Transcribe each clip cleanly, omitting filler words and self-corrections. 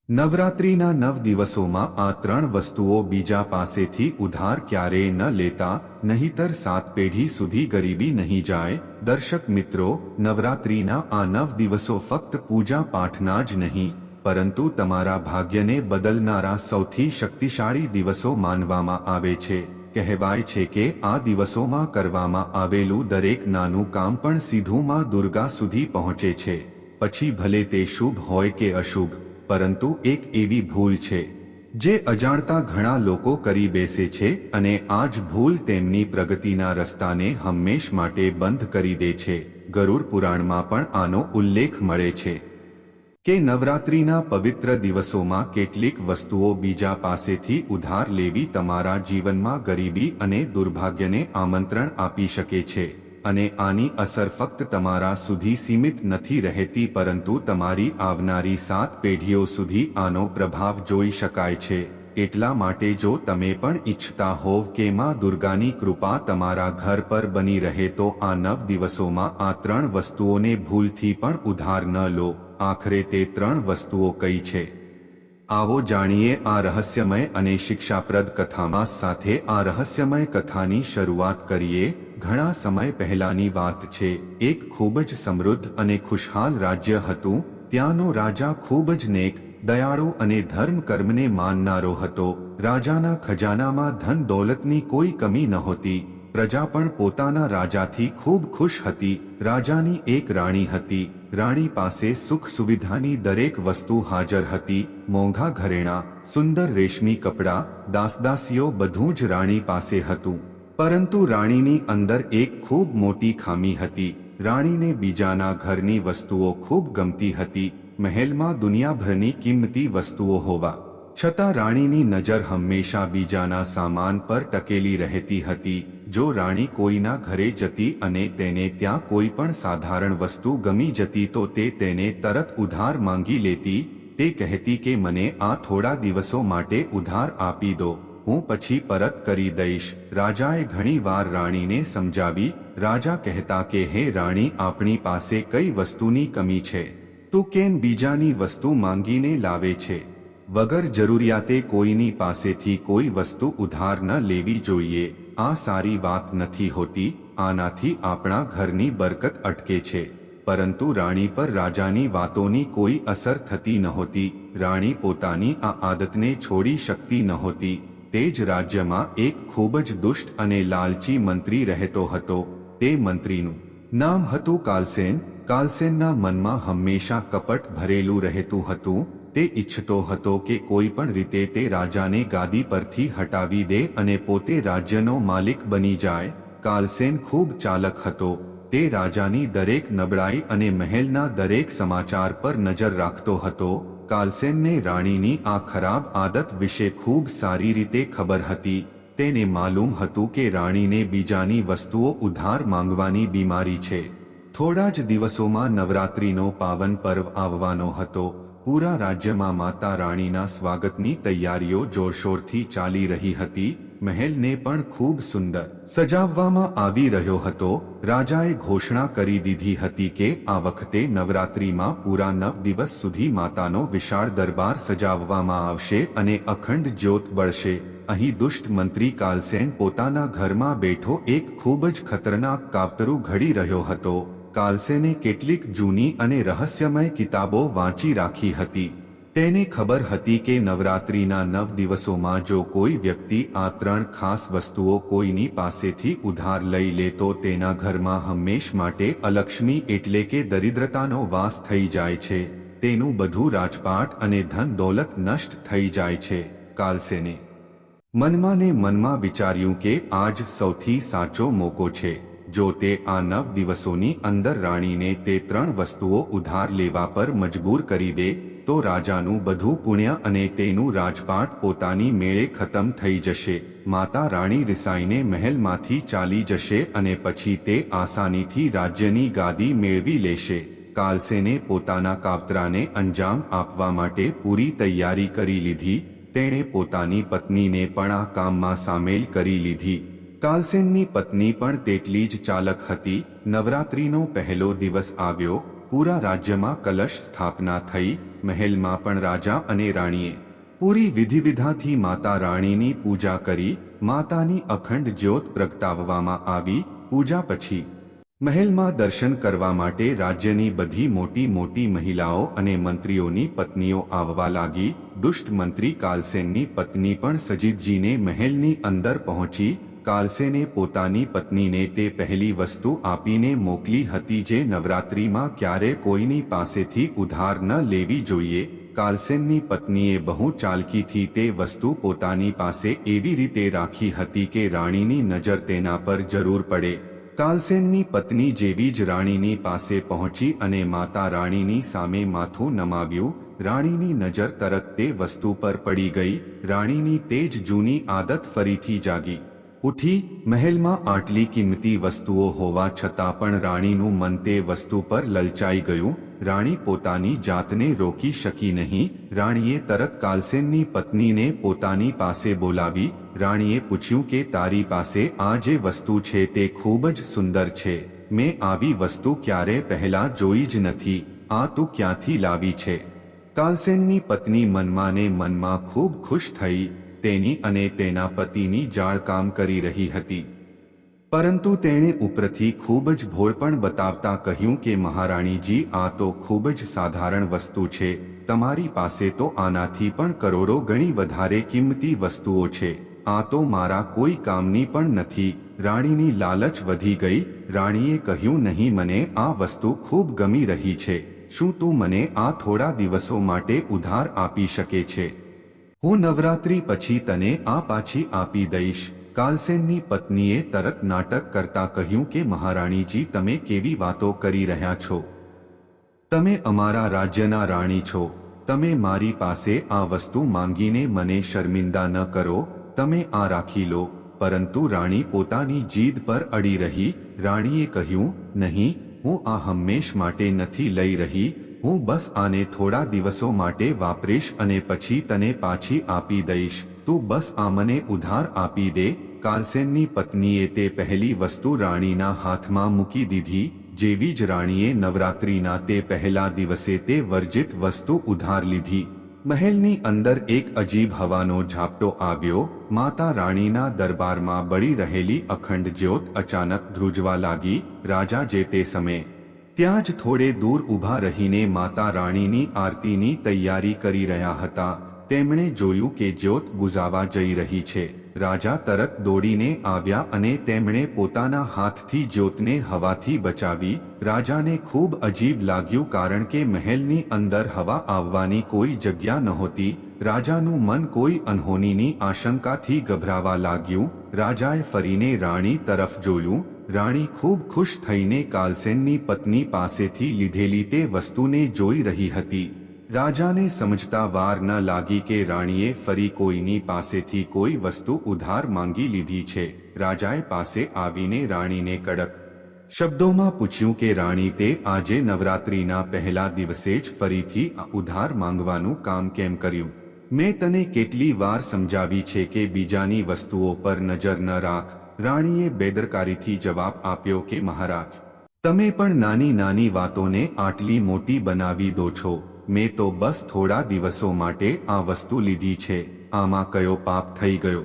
નવરાત્રિના 9 દિવસોમાં આ 3 વસ્તુઓ બીજા પાસેથી ઉધાર ક્યારેય ન લેતા, નહીતર 7 પેઢી સુધી ગરીબી નહીં જાય। દર્શક મિત્રો, નવરાત્રિના આ 9 દિવસો ફક્ત પૂજા પાઠના જ નહીં, પરંતુ તમારા ભાગ્યને બદલનારા સૌથી શક્તિશાળી દિવસો માનવામાં આવે છે। કહેવાય છે કે આ દિવસોમાં કરવામાં આવેલું દરેક નાનું કામ પણ સીધું માં દુર્ગા સુધી પહોંચે છે, પછી ભલે તે શુભ હોય કે અશુભ। પરંતુ એક એવી ભૂલ છે જે અજાણતા ઘણા લોકો કરી બેસે છે, અને આ જ ભૂલ તેમની પ્રગતિના રસ્તાને હંમેશ માટે બંધ કરી દે છે। ગરુડ પુરાણમાં પણ આનો ઉલ્લેખ મળે છે કે નવરાત્રિના પવિત્ર દિવસોમાં કેટલીક વસ્તુઓ બીજા પાસેથી ઉધાર લેવી તમારા જીવનમાં ગરીબી અને દુર્ભાગ્યને આમંત્રણ આપી શકે છે, અને આની અસર ફક્ત તમારા સુધી સીમિત નથી રહેતી, પરંતુ તમારી આવનારી 7 પેઢીઓ સુધી આનો પ્રભાવ જોઈ શકાય છે। એટલા માટે જો તમે પણ ઈચ્છતા હોવ કે માં દુર્ગાની કૃપા તમારા ઘર પર બની રહે, તો આ 9 દિવસોમાં આ 3 વસ્તુઓને ભૂલથી પણ ઉધાર ન લો। આખરે તે 3 વસ્તુઓ કઈ છે? આવો જાણીએ આ રહસ્યમય અને શિક્ષાપ્રદ કથામાં। સાથે આ રહસ્યમય કથાની શરૂઆત કરીએ। ઘણા સમય પહેલાની વાત છે। એક ખૂબ જ સમૃદ્ધ અને ખુશહાલ રાજ્ય હતું। ત્યાંનો રાજા ખૂબ જ નેક, દયાળુ અને ધર્મ કર્મને માનનારો હતો। રાજાના ખજાનામાં ધન દોલતની કોઈ કમી નહોતી। પ્રજા પણ પોતાના રાજાથી ખૂબ ખુશ હતી। રાજાની એક રાણી હતી। રાણી પાસે સુખ સુવિધાની દરેક વસ્તુ હાજર હતી। મોંઘા ઘરેણાં, સુંદર રેશમી કપડાં, દાસદાસીઓ, બધું જ રાણી પાસે હતું। પરંતુ રાણીની અંદર એક ખૂબ મોટી ખામી હતી। રાણીને બીજાના ઘરની વસ્તુઓ ખૂબ ગમતી હતી। મહેલમાં દુનિયાભરની કિંમતી વસ્તુઓ હોવા છતાં રાણીની નજર હંમેશા બીજાના સામાન પર ટકેલી રહેતી હતી। જો રાણી કોઈના ઘરે જતી અને તેને ત્યાં કોઈ પણ સાધારણ વસ્તુ ગમી જતી, તો તે તેને તરત ઉધાર માંગી લેતી। તે કહેતી કે મને આ થોડા દિવસો માટે ઉધાર આપી દો, હું પછી પરત કરી દઈશ। રાજાએ ઘણીવાર રાણીને સમજાવી। રાજા કહેતા કે હે રાણી, આપણી પાસે કઈ વસ્તુની કમી છે? તું કેમ બીજાની વસ્તુ માંગીને લાવે છે? વગર જરૂરિયાતે કોઈની પાસેથી કોઈ વસ્તુ ઉધાર ન લેવી જોઈએ। આ સારી વાત નથી હોતી। આનાથી આપણા ઘરની બરકત અટકે છે। પરંતુ રાણી પર રાજાની વાતોની કોઈ અસર થતી નહોતી। રાણી પોતાની આ આદતને છોડી શકતી નહોતી। તે જ રાજ્યમાં એક ખૂબ જ દુષ્ટ અને લાલચી મંત્રી રહેતો હતો। તે મંત્રીનું નામ હતું કાલસેન। કાલસેનના મનમાં હંમેશા કપટ ભરેલું રહેતું હતું। તે ઈચ્છતો હતો કે કોઈ પણ રીતે તે રાજાને ગાદી પરથી હટાવી દે અને પોતે રાજ્યનો માલિક બની જાય। કાલસેન ખૂબ ચાલક હતો। તે રાજાની દરેક નબળાઈ અને મહેલના દરેક સમાચાર પર નજર રાખતો હતો। કાલસેનને રાણીની આ ખરાબ આદત વિશે ખૂબ સારી રીતે ખબર હતી। તેને માલુમ હતું કે રાણીને બીજાની વસ્તુઓ ઉધાર માંગવાની બીમારી છે। થોડા જ દિવસોમાં નવરાત્રિનો પાવન પર્વ આવવાનો હતો। પૂરા રાજ્યમાં માતા રાણીના સ્વાગતની તૈયારીઓ જોરશોરથી ચાલી રહી હતી। મહેલને પણ ખૂબ સુંદર સજાવવામાં આવી રહ્યો હતો। રાજાએ ઘોષણા કરી દીધી હતી કે આ વખતે નવરાત્રિમાં પૂરા 9 દિવસ સુધી માતાનો વિશાળ દરબાર સજાવવામાં આવશે અને અખંડ જ્યોત બળશે। અહીં દુષ્ટ મંત્રી કાલસેન પોતાના ઘરમાં બેઠો એક ખૂબ જ ખતરનાક કાવતરું ઘડી રહ્યો હતો। કાલસેને કેટલીક જૂની અને રહસ્યમય કિતાબો વાંચી રાખી હતી। તેને ખબર હતી કે નવરાત્રિના 9 દિવસોમાં જો કોઈ વ્યક્તિ આ 3 ખાસ વસ્તુઓ કોઈની પાસેથી ઉધાર લઈ લે, તો તેના ઘરમાં હંમેશ માટે અલક્ષ્મી એટલે કે દરિદ્રતાનો વાસ થઈ જાય છે। તેનું બધું રાજપાટ અને ધન દોલત નષ્ટ થઈ જાય છે। કાલસેને મનમાં ને મનમાં વિચાર્યું કે આજ સૌથી સાચો મોકો છે। જો તે આ 9 દિવસોની અંદર રાણીને તે 3 વસ્તુઓ ઉધાર લેવા પર મજબૂર કરી દે, તો રાજાનું બધું પુણ્ય અને તેનું રાજપાટ પોતાની મેળે ખતમ થઈ જશે। માતા રાણી રિસાઈને મહેલમાંથી ચાલી જશે અને પછી તે આસાનીથી રાજ્યની ગાદી મેળવી લેશે। કાલસેને પોતાના કાવતરાને અંજામ આપવા માટે પૂરી તૈયારી કરી લીધી। તેણે પોતાની પત્નીને પણ આ કામમાં સામેલ કરી લીધી। કાલસેનની પત્ની પણ તેટલી જ ચાલક હતી। નવરાત્રિનો પહેલો દિવસ આવ્યો। પૂરા રાજ્યમાં કલશ સ્થાપના થઈ। મહેલમાં પણ રાજા અને રાણીએ પૂરી વિધિવિધાથી માતા રાણીની પૂજા કરી। માતાની અખંડ જ્યોત પ્રગટાવવામાં આવી। પૂજા પછી મહેલમાં દર્શન કરવા માટે રાજ્યની બધી મોટી મોટી મહિલાઓ અને મંત્રીઓની પત્નીઓ આવવા લાગી। દુષ્ટ મંત્રી કાલસેનની પત્ની પણ સજીતજીને મહેલની અંદર પહોંચી। કાલસેને પોતાની પત્નીને તે પહેલી વસ્તુ આપીને મોકલી હતી જે નવરાત્રિમાં ક્યારે કોઈની પાસેથી ઉધાર ન લેવી જોઈએ। કાલસેનની પત્નીએ બહુ ચાલાકીથી તે વસ્તુ પોતાની પાસે એવી રીતે રાખી હતી કે રાણીની નજર તેના પર જરૂર પડે। કાલસેનની પત્ની જેવી જ રાણીની પાસે પહોંચી અને માતા રાણીની સામે માથું નમાવ્યું। રાણીની નજર તરત તે વસ્તુ પર પડી ગઈ। રાણીની તે જ જૂની આદત ફરીથી જાગી ઉઠી। મહેલમાં આટલી કિંમતી વસ્તુઓ હોવા છતાં પણ રાણીનું મન તે વસ્તુ પર લલચાઈ ગયું। રાણી પોતાની જાતને રોકી શકી નહીં। રાણીએ તરત કાલસેનની પત્નીને પોતાની પાસે બોલાવી। રાણીએ પૂછ્યું કે તારી પાસે આ જે વસ્તુ છે તે ખૂબ જ સુંદર છે। મેં આવી વસ્તુ ક્યારે પહેલા જોઈ જ નથી। આ તું ક્યાંથી લાવી છે? કાલસેનની પત્ની મનમાં ને મનમાં ખૂબ ખુશ થઈ। તેની અને તેના પતિની જાળ કામ કરી રહી હતી, પરંતુ તેણે ઉપરથી ખૂબ જ ભોળપણ બતાવતા કહ્યું કે મહારાણીજી, આ તો ખૂબ જ સાધારણ વસ્તુ છે। તમારી પાસે તો આનાથી પણ કરોડો ગણી વધારે કિંમતી વસ્તુઓ છે। આ તો મારા કોઈ કામની પણ નથી। રાણીની લાલચ વધી ગઈ। રાણીએ કહ્યું, નહીં, મને આ વસ્તુ ખૂબ ગમી રહી છે। શું તું મને આ થોડા દિવસો માટે ઉધાર આપી શકે છે? હું નવરાત્રી પછી તને આ પાછી આપી દઈશ। કાલસેનની પત્નીએ તરત નાટક કરતા કહ્યું કે મહારાણીજી, તમે કેવી વાતો કરી રહ્યા છો? તમે અમારા રાજ્યના રાણી છો। તમે મારી પાસે આ વસ્તુ માંગીને મને શર્મિંદા ન કરો। તમે આ રાખી લો। પરંતુ રાણી પોતાની જીદ પર અડી રહી। રાણીએ કહ્યું, નહીં, હું આ હંમેશ માટે નથી લઈ રહી। હું બસ આને થોડા દિવસો માટે વાપરીશ અને પછી તને પાછી આપી દઈશ। તું બસ આ મને ઉધાર આપી દે। કાલસેનની પત્નીએ તે પહેલી વસ્તુ રાણીના હાથમાં મૂકી દીધી। જેવી જ રાણીએ નવરાત્રિના તે પહેલા દિવસે તે વર્જિત વસ્તુ ઉધાર લીધી, મહેલની અંદર એક અજીબ હવાનો ઝાપટો આવ્યો। માતા રાણીના દરબારમાં બળી રહેલી અખંડ જ્યોત અચાનક ધ્રુજવા લાગી। રાજા જે તે સમયે ત્યાં જ થોડે દૂર ઊભા રહીને માતા રાણીની આરતીની તૈયારી કરી રહ્યા હતા। તેમણે જોયું કે જ્યોત બુઝાવા જઈ રહી છે। રાજા તરત દોડીને આવ્યા અને તેમણે પોતાના હાથથી જ્યોતને હવાથી બચાવી। રાજાને ખૂબ અજીબ લાગ્યું, કારણ કે મહેલની અંદર હવા આવવાની કોઈ જગ્યા નહોતી। રાજાનું મન કોઈ અનહોનીની આશંકાથી ગભરાવા લાગ્યું। રાજાએ ફરીને રાણી તરફ જોયું। રાણી ખૂબ ખુશ થઈને કાલસેનની પત્ની પાસેથી લીધેલી તે વસ્તુને જોઈ રહી હતી। રાજાને સમજતા વાર ન લાગી કે રાણીએ ફરી કોઈની પાસેથી કોઈ વસ્તુ ઉધાર માંગી લીધી છે। રાજાએ પાસે આવીને રાણીને કડક શબ્દોમાં પૂછ્યું કે રાણી, તે આજે નવરાત્રિના પહેલા દિવસે જ ફરીથી આ ઉધાર માંગવાનું કામ કેમ કર્યું? મેં તને કેટલી વાર સમજાવી છે કે બીજાની વસ્તુઓ પર નજર ન રાખ। રાણીએ બેદરકારીથી જવાબ આપ્યો કે મહારાજ, તમે પણ નાની નાની વાતોને આટલી મોટી બનાવી દો છો। મેં તો બસ થોડા દિવસો માટે આ વસ્તુ લીધી છે। આમાં કયો પાપ થઈ ગયો?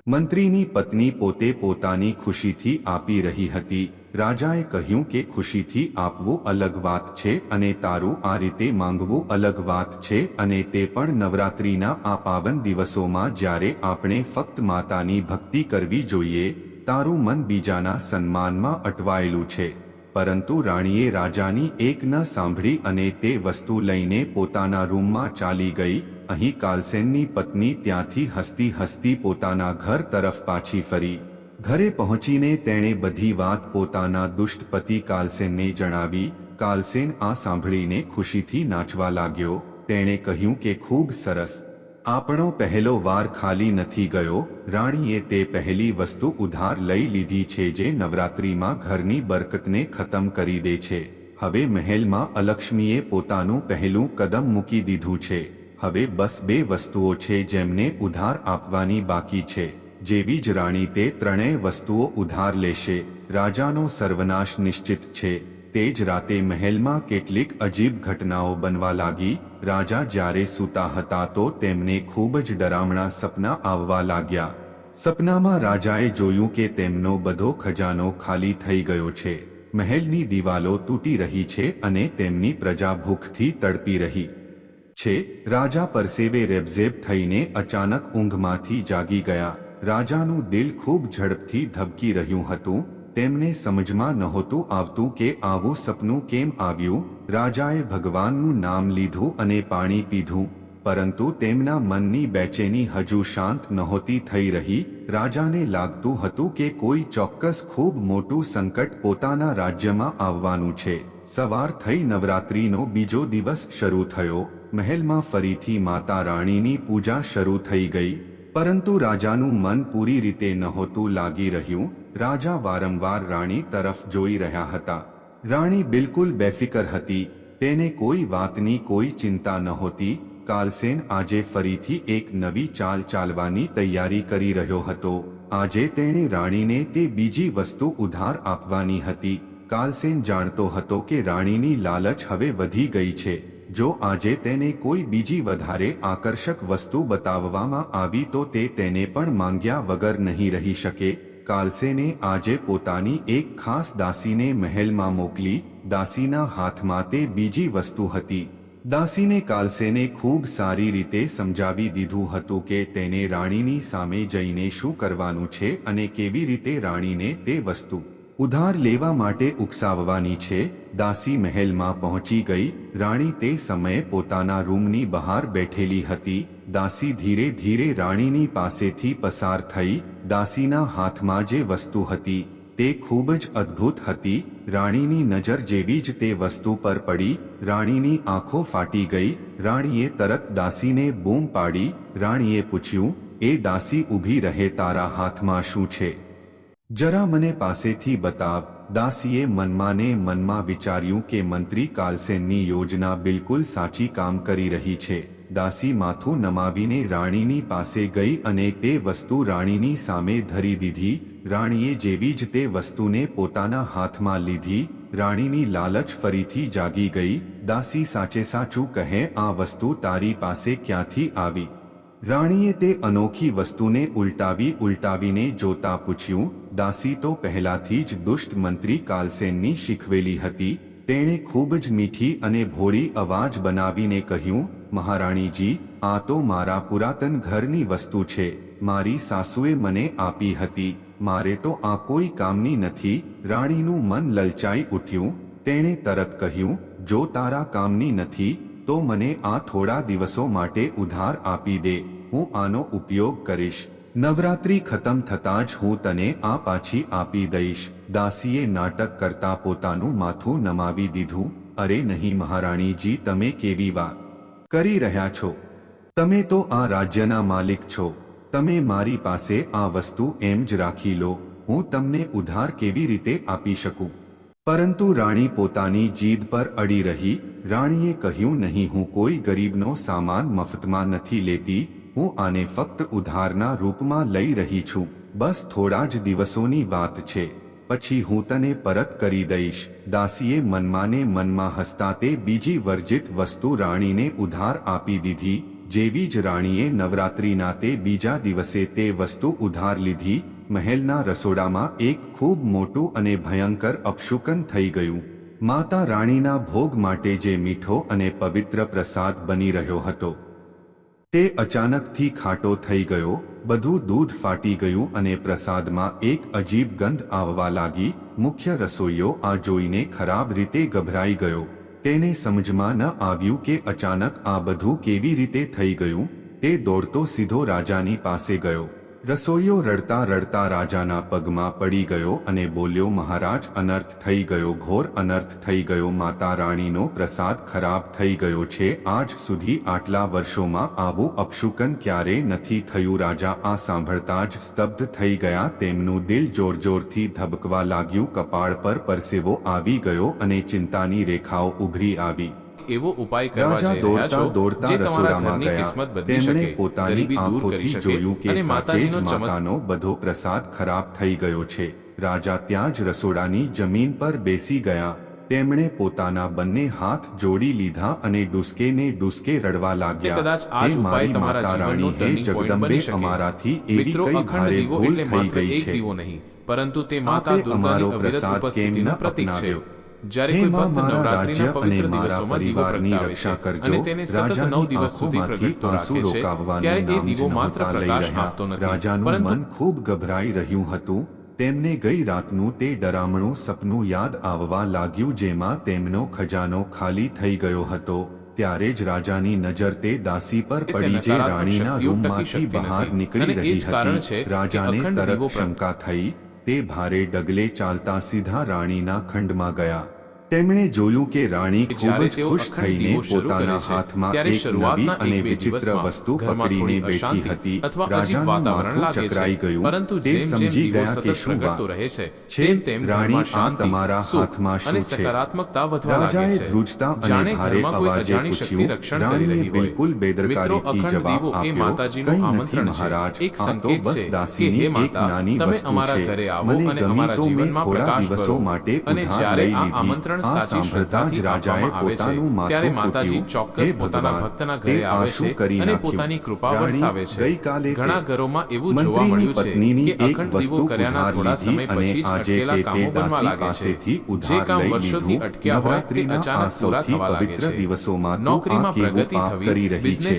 મંત્રીની પત્ની પોતે પોતાની ખુશીથી આપી રહી હતી। રાજાએ કહ્યું કે ખુશીથી આપવું અલગ વાત છે અને તારું આ રીતે માંગવું અલગ વાત છે, અને તે પણ નવરાત્રિના આ પાવન દિવસોમાં, જ્યારે આપણે ફક્ત માતાની ભક્તિ કરવી જોઈએ। તારું મન બીજાના સન્માનમાં અટવાયેલું છે। પરંતુ રાણીએ રાજાની એક ન સાંભળી અને તે વસ્તુ લઈને પોતાના રૂમમાં ચાલી ગઈ। અહીં કાલસેનની પત્ની ત્યાંથી હસતી હસતી પોતાના ઘર તરફ પાછી ફરી। ઘરે પહોંચીને તેણે બધી વાત પોતાના દુષ્ટ પતિ કાલસેનને જણાવી। કાલસેન આ સાંભળીને ખુશીથી નાચવા લાગ્યો। તેણે કહ્યું કે ખૂબ સરસ, આપણો પહેલો વાર ખાલી નથી ગયો। રાણીએ તે પહેલી વસ્તુ ઉધાર લઈ લીધી છે જે નવરાત્રિમાં ઘરની બરકતને ખતમ કરી દે છે। હવે મહેલમાં અલક્ષ્મીએ પોતાનું પહેલું કદમ મૂકી દીધું છે। હવે બસ 2 વસ્તુઓ છે જેમને ઉધાર આપવાની બાકી છે। જેવી જ રાણી તે ત્રણેય વસ્તુઓ ઉધાર લેશે, રાજાનો સર્વનાશ નિશ્ચિત છે। તે જ રાતે મહેલમાં કેટલીક અજીબ ઘટનાઓ બનવા લાગી. રાજા જ્યારે સૂતા હતા તો તેમને ખૂબ જ ડરામણા સપના આવવા લાગ્યા. સપનામાં રાજાએ જોયું કે તેમનો બધો ખજાનો ખાલી થઈ ગયો છે. મહેલની દિવાલો તૂટી રહી છે અને તેમની પ્રજા ભૂખથી તડપી રહી છે. રાજા પરસેવે રેબઝેબ થઈને અચાનક ઊંઘમાંથી જાગી ગયા. રાજાનું દિલ ખૂબ ઝડપથી ધબકી રહ્યું હતું. તેમને સમજમાં નહોતું આવતું કે આવું સપનું કેમ આવ્યું. રાજાએ ભગવાનનું નામ લીધું અને પાણી પીધું, પરંતુ તેમના મનની બેચેની હજુ શાંત નહોતી થઈ રહી. રાજાને લાગતું હતું કે કોઈ ચોક્કસ ખૂબ મોટું સંકટ પોતાના રાજ્યમાં આવવાનું છે. સવાર થઈ નવરાત્રિનો બીજો દિવસ શરૂ થયો. મહેલમાં ફરીથી માતા રાણીની પૂજા શરૂ થઈ ગઈ, પરંતુ રાજાનું મન પૂરી રીતે નહોતું લાગી રહ્યું. રાજા વારંવાર રાણી તરફ જોઈ રહ્યા હતા. રાણી બિલકુલ બેફિકર હતી. તેને કોઈ વાતની કોઈ ચિંતા નહોતી. કાલસેન આજે ફરીથી એક નવી ચાલ ચાલવાની તૈયારી કરી રહ્યો હતો. આજે તેણે રાણીને તે બીજી વસ્તુ ઉધાર આપવાની હતી. કાલસેન જાણતો હતો કે રાણીની લાલચ હવે વધી ગઈ છે. જો આજે તેને કોઈ બીજી વધારે આકર્ષક વસ્તુ બતાવવામાં આવી તો તે તેને પણ માંગ્યા વગર નહીં રહી શકે. કાલસેને આજે પોતાની એક ખાસ દાસીને મહેલમાં મોકલી. દાસીના હાથમાં તે બીજી વસ્તુ હતી. દાસીને કાલસેને ખૂબ સારી રીતે સમજાવી દીધું હતું કે તેને રાણીની સામે જઈને શું કરવાનું છે અને કેવી રીતે રાણીને તે વસ્તુ ઉધાર લેવા માટે ઉકસાવવાની છે. દાસી મહેલમાં પહોંચી ગઈ. રાણી તે સમયે પોતાના રૂમની બહાર બેઠેલી હતી. દાસી ધીરે ધીરે રાણીની પાસેથી પસાર થઈ. દાસીના હાથમાં જે વસ્તુ હતી તે ખૂબ જ અદ્ભુત હતી. રાણીની નજર જેવી જ તે વસ્તુ પર પડી, રાણીની આંખો ફાટી ગઈ. રાણીએ તરત દાસીને બૂમ પાડી. રાણીએ પૂછ્યું, એ દાસી ઊભી રહે, તારા હાથમાં શું છે? જરા મને પાસેથી બતાવ. દાસીએ મનમાં ને મનમાં વિચાર્યું કે મંત્રી કાલસેનની યોજના બિલકુલ સાચી કામ કરી રહી છે. દાસી માથું નમાવીને રાણીની પાસે ગઈ અને તે વસ્તુ રાણીની સામે ધરી દીધી. રાણીએ જેવી જ તે વસ્તુને પોતાના હાથમાં લીધી, રાણીની લાલચ ફરીથી જાગી ગઈ. દાસી સાચે સાચું કહે, આ વસ્તુ તારી પાસે ક્યાંથી આવી? રાણીએ તે અનોખી વસ્તુને ઉલટાવીને જોતા પૂછ્યું. દાસી તો પહેલાથી જ દુષ્ટ મંત્રી કાલસેનની શીખવેલી હતી. તેણે ખૂબ જ મીઠી અને ભોળી અવાજ બનાવીને કહ્યું, મહારાણીજી, આ તો મારા પુરાતન ઘરની વસ્તુ છે. મારી સાસુએ મને આપી હતી. મારે તો આ કોઈ કામની નથી. રાણીનું મન લલચાઈ ઉઠ્યું. તેણે તરત કહ્યું, જો તારા કામની નથી તો મને આ થોડા દિવસો માટે ઉધાર આપી દે. હું આનો ઉપયોગ કરીશ. નવરાત્રી ખતમ થતાં જ હું તને આ પાછી આપી દઈશ. દાસીએ નાટક કરતા પોતાનું માથું નમાવી દીધું. અરે નહીં મહારાણીજી, તમે કેવી વાત કરી રહ્યા છો? તમે તો આ રાજ્યના માલિક છો. તમે મારી પાસે આ વસ્તુ એમ જ રાખી લો. હું તમને ઉધાર કેવી રીતે આપી શકું? પરંતુ રાણી પોતાની જીદ પર અડી રહી. રાણીએ કહ્યું, નહીં, હું કોઈ ગરીબનો સામાન મફતમાં નથી લેતી. હું આને ફક્ત ઉધારના રૂપમાં લઈ રહી છું. બસ થોડા જ દિવસોની વાત છે, પછી હું તને પરત કરી દઈશ. દાસીએ મનમાં ને મનમાં હસતા તે બીજી વર્જિત વસ્તુ રાણીને ઉધાર આપી દીધી. જેવી જ રાણીએ નવરાત્રિના તે બીજા દિવસે તે વસ્તુ ઉધાર લીધી, મહેલના રસોડામાં એક ખૂબ મોટું અને ભયંકર અપશુકન થઈ ગયું. માતા રાણીના ભોગ માટે જે મીઠો અને પવિત્ર પ્રસાદ બની રહ્યો હતો તે અચાનકથી ખાટો થઈ ગયો. બધું દૂધ ફાટી ગયું અને પ્રસાદમાં એક અજીબ ગંધ આવવા લાગી. મુખ્ય રસોઈયો આ જોઈને ખરાબ રીતે ગભરાઈ ગયો. તેને સમજમાં ન આવ્યું કે અચાનક આ બધું કેવી રીતે થઈ ગયું. તે દોડતો સીધો રાજાની પાસે ગયો. રસોઈયો રડતા રડતા રાજાના પગમાં પડી ગયો અને બોલ્યો, મહારાજ, અનર્થ થઈ ગયો, ઘોર અનર્થ થઈ ગયો. માતા રાણીનો પ્રસાદ ખરાબ થઈ ગયો છે. આજ સુધી આટલા વર્ષોમાં આવું અપશુકન ક્યારેય નથી થયું. રાજા આ સાંભળતા જ સ્તબ્ધ થઈ ગયા. તેમનું દિલ જોરજોરથી ધબકવા લાગ્યું. કપાળ પર પરસેવો આવી ગયો અને ચિંતાની રેખાઓ ઉભરી આવી. એવો ઉપાય કરવા જઈ રહ્યા છો જે તમારા ઘરની કિસ્મત બદલી શકે, ગરીબી દૂર કરી શકે અને માતાજીનો માતાનો બધો પ્રસાદ ખરાબ થઈ ગયો છે. રાજા ત્યાં જ રસોડાની જમીન પર બેસી ગયા. તેમણે પોતાના બંને હાથ જોડી લીધા અને ડુસકે ને ડુસકે રડવા લાગ્યા. કદાચ આ જ હે ઉપાય મારી તમારા માતા રાણી, જીવનનો હે turning point જગદંબે, બની શકે. અમારાથી એવી મિત્રો, કઈ અખંડ ભારે દીવો ભૂલ એટલે થઈ માત્ર ગઈ એક છે. દીવો નહીં, પરંતુ તે માતા આપે દુર્ગાની અમારો અવિરત પ્રસાદ કેમ ઉપસ્થિતિનું ન પ્રતીક છે. અપનાવ્યો? જ્યારે હે કોઈ માં, ભક્ત મારા નવરાત્રિના રાજ્ય અને પવિત્ર મારા દિવસોમાં દીવો પરિવારની પ્રગટાવે રક્ષા છે કરજો. અને તેને સતત 9 રાજાની દિવસ સુધી આંખોમાંથી પ્રગટતો આંસુ રાખે છે, રોકાવવાનું ત્યારે એ નામ જ દીવો માત્ર નહોતા લઈ પ્રકાશ રહ્યા. આપતો નથી, રાજાનું પરંતુ મન ખૂબ ગભરાઈ રહ્યું હતું. તેમને ગઈ રાતનું તે ડરામણું સપનું યાદ આવવા લાગ્યું, જેમાં તેમનો ખજાનો ખાલી થઈ ગયો હતો. ત્યારે જ રાજાની નજર તે દાસી પર પડી જે રાણીના રૂમમાંથી બહાર નીકળી રહી હતી. રાજાને તરત શંકા થઈ. તે ભારે ડગલે ચાલતા સીધા રાણીના ખંડમાં ગયા. તેમણે જોયું કે રાણી ખૂબ જ ખુશ થઈને પોતાના હાથમાં એક નવી અને વિચિત્ર વસ્તુ પકડીને બેઠી હતી. રાજાનું માથું ચકરાઈ ગયું. તે સમજી ગયા કે શું વાત છે. રાણી, આ તમારા હાથમાં શું છે? રાજાએ ધ્રુજતા અને ભારે અવાજે પૂછ્યું. રાણીએ બિલકુલ બેદરકારીથી જવાબ આપ્યો, કંઈ નથી મહારાજ, આ તો બસ દાસીની એક નાની વસ્તુ છે. મને ગમી તો મેં થોડા દિવસો માટે ઉધાર લઈ લીધી. આ સાંભળતા જ રાજાએ પોતાનું માથું કૂટ્યું. હે ભગવાન, તે આ શું કરી નાખ્યું? રાણી, ગઈકાલે મંત્રીની પત્નીની એક વસ્તુ ઉધાર લીધી અને આજે તે દાસી પાસેથી ઉધાર લઈ લીધું. નવરાત્રિના આ સૌથી પવિત્ર દિવસોમાં તું આ કેવું પાપ કરી રહી છે?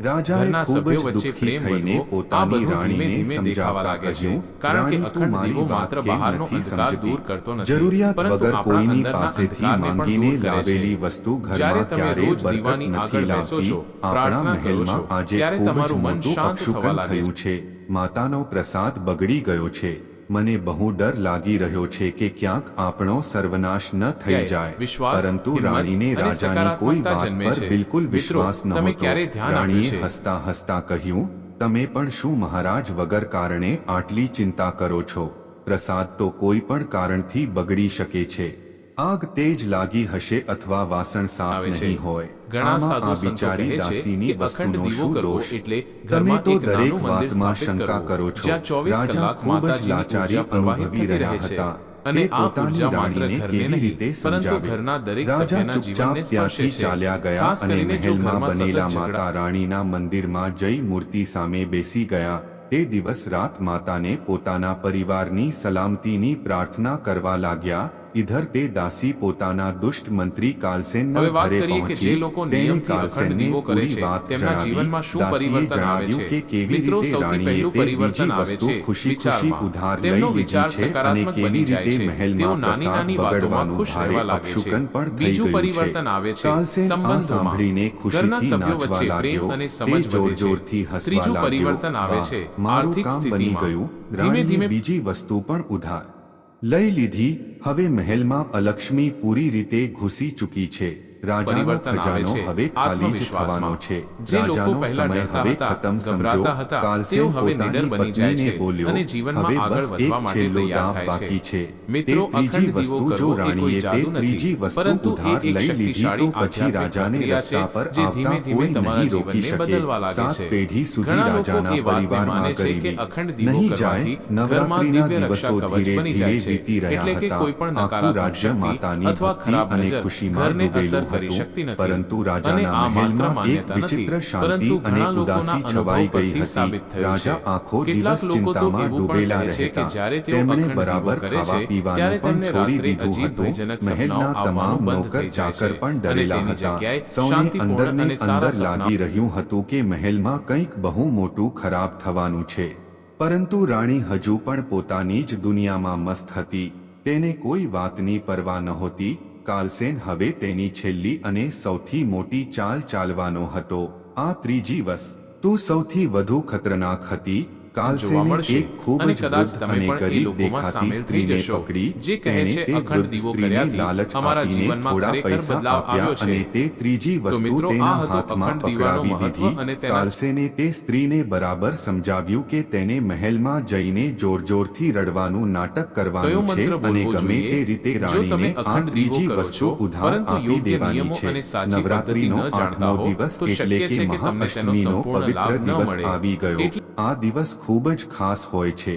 રાજાએ ખૂબ જ દુઃખી થઈને પોતાની રાણીને સમજાવતા કહ્યું, રાણી, તું મારી વાત કેમ નથી સમજતી? જરૂરિયાત વગર કોઈની પાસેથી માંગીને લાવેલી વસ્તુ ઘરમાં ક્યારેય બરકત નથી લાવતી. આપણા મહેલમાં આજે ખૂબ જ મોટું અપશુકન થયું છે. માતાનો પ્રસાદ બગડી ગયો છે. મને બહુ ડર લાગી રહ્યો છે કે ક્યાંક આપણો સર્વનાશ ન થઈ જાય. પરંતુ રાણીને રાજાની કોઈ વાત પર બિલકુલ વિશ્વાસ નહોતો. રાણીએ હસતા હસતા કહ્યું, તમે પણ શું મહારાજ વગર કારણે આટલી ચિંતા કરો છો? પ્રસાદ તો કોઈ પણ કારણથી બગડી શકે છે. આગ તેજ લાગી હશે અથવા વાસણ સાફ નહીં હોય. આમાં આ બિચારી દાસીની વસ્તુનો શું દોષ? તમે તો દરેક વાતમાં શંકા કરો છો. રાજા ખૂબ જ લાચારી અનુભવી રહ્યા હતા. તે પોતાની રાણીને કેવી રીતે સમજાવે? રાજા ચૂપચાપ ત્યાંથી ચાલ્યા ગયા અને મહેલમાં બનેલા માતા રાણીના મંદિરમાં જઈ મૂર્તિ સામે બેસી ગયા. તે દિવસ રાત માતાને પોતાના પરિવારની સલામતીની પ્રાર્થના કરવા લાગ્યા. इधर તે દાસી પોતાના દુષ્ટ મંત્રી કાલસેનના ઘરે પહોંચી. તેણે કાલસેનને પૂરી વાત જણાવી. દાસીએ જણાવ્યું કે કેવી રીતે રાણીએ તે બીજી વસ્તુ ખુશી ખુશી ઉધાર લઈ લીધી છે અને કેવી રીતે મહેલમાં પ્રસાદ બગડવાનું ભારે અપશુકન પણ થઈ ગયું છે. કાલસેન આ સાંભળીને ખુશીથી નાચવા લાગ્યો. તે જોર જોરથી હસવા લાગ્યો. મારું કામ બની ગયું. રાણીએ બીજી વસ્તુ પણ ઉધાર લઈ લીધી. હવે મહેલમાં અલક્ષ્મી પૂરી રીતે ઘૂસી ચૂકી છે. રાજાનો ખજાનો હવે ખાલી જ થવાનો છે. રાજાનો સમય હવે ખતમ સમજો. કાલસેન પોતાની પત્નીને બોલ્યો, હવે બસ એક છેલ્લો દાવ બાકી છે. તે ત્રીજી વસ્તુ. જો રાણીએ તે ત્રીજી વસ્તુ ઉધાર લઈ લીધી તો પછી રાજાને રસ્તા પર આવતા કોઈ નહીં રોકી શકે. 7 પેઢી સુધી રાજાના પરિવારમાં ગરીબી નહીં જાય. નવરાત્રિના દિવસો ધીરે ધીરે વીતી રહ્યા હતા. આખું રાજ્ય માતાની ભક્તિ અને ખુશીમાં ડૂબેલું હતું. પરંતુ રાજાના મહેલમાં એક વિચિત્ર શાંતિ અને ઉદાસી છવાઈ ગઈ હતી. રાજા આખો દિવસ ચિંતામાં ડૂબેલા રહેતા. તેમણે બરાબર ખાવા પીવાનું પણ છોડી દીધું હતું. મહેલના તમામ નોકર ચાકર પણ ડરેલા હતા. સૌને અંદર ને અંદર લાગી રહ્યું હતું કે મહેલમાં કંઈક બહુ મોટું ખરાબ થવાનું છે. પરંતુ રાણી હજુ પણ પોતાની જ દુનિયામાં મસ્ત હતી. તેને કોઈ વાતની પરવા નહોતી. કાલસેન હવે તેની છેલ્લી અને સૌથી મોટી ચાલ ચાલવાનો હતો. આ ત્રીજી વસ્તુ સૌથી વધુ ખતરનાક હતી. કાલસેને એક ખૂબ જ વૃદ્ધ અને ગરીબ દેખાતી સ્ત્રીને પકડી. તેણે તે વૃદ્ધ સ્ત્રીને લાલચ આપીને થોડા પૈસા આપ્યા અને તે ત્રીજી વસ્તુ તેના હાથમાં પકડાવી દીધી. કાલસેને તે સ્ત્રીને બરાબર સમજાવ્યું કે તેને મહેલમાં જઈને જોર જોરથી રડવાનું નાટક કરવાનું છે અને ગમે તે રીતે રાણીને આ ત્રીજી વસ્તુ ઉધાર આપી દેવાની છે. નવરાત્રિનો 8મો દિવસ એટલે કે મહાઅષ્ટમીનો પવિત્ર દિવસ આવી ગયો. આ દિવસ ખૂબ જ ખાસ હોય છે.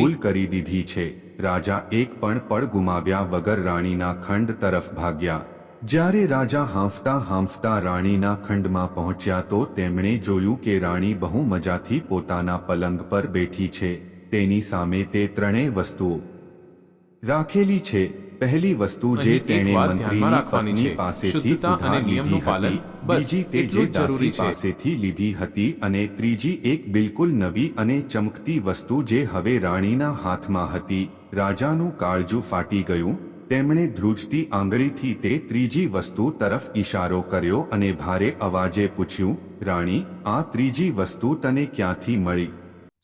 ભૂલ કરી દીધી છે. રાજા એક પણ પળ ગુમાવ્યા વગર રાણીના ખંડ તરફ ભાગ્યા. જ્યારે રાજા હાંફતા હાંફતા રાણીના ખંડમાં પહોંચ્યા તો તેમણે જોયું કે રાણી બહુ મજાથી પોતાના પલંગ પર બેઠી છે. તેની સામે તે ત્રણેય વસ્તુઓ રાખેલી છે. પહેલી વસ્તુ જે તેણે મંત્રીની પત્ની પાસેથી ઉધાર લીધી હતી, બીજી તે જે દાસી પાસેથી લીધી હતી અને ત્રીજી એક બિલકુલ નવી અને ચમકતી વસ્તુ જે હવે રાણીના હાથમાં હતી. રાજાનું કાળજું ફાટી ગયું. તેમણે ધ્રુજતી આંગળીથી તે ત્રીજી વસ્તુ તરફ ઈશારો કર્યો અને ભારે અવાજે પૂછ્યું, રાણી, આ ત્રીજી વસ્તુ તને ક્યાંથી મળી?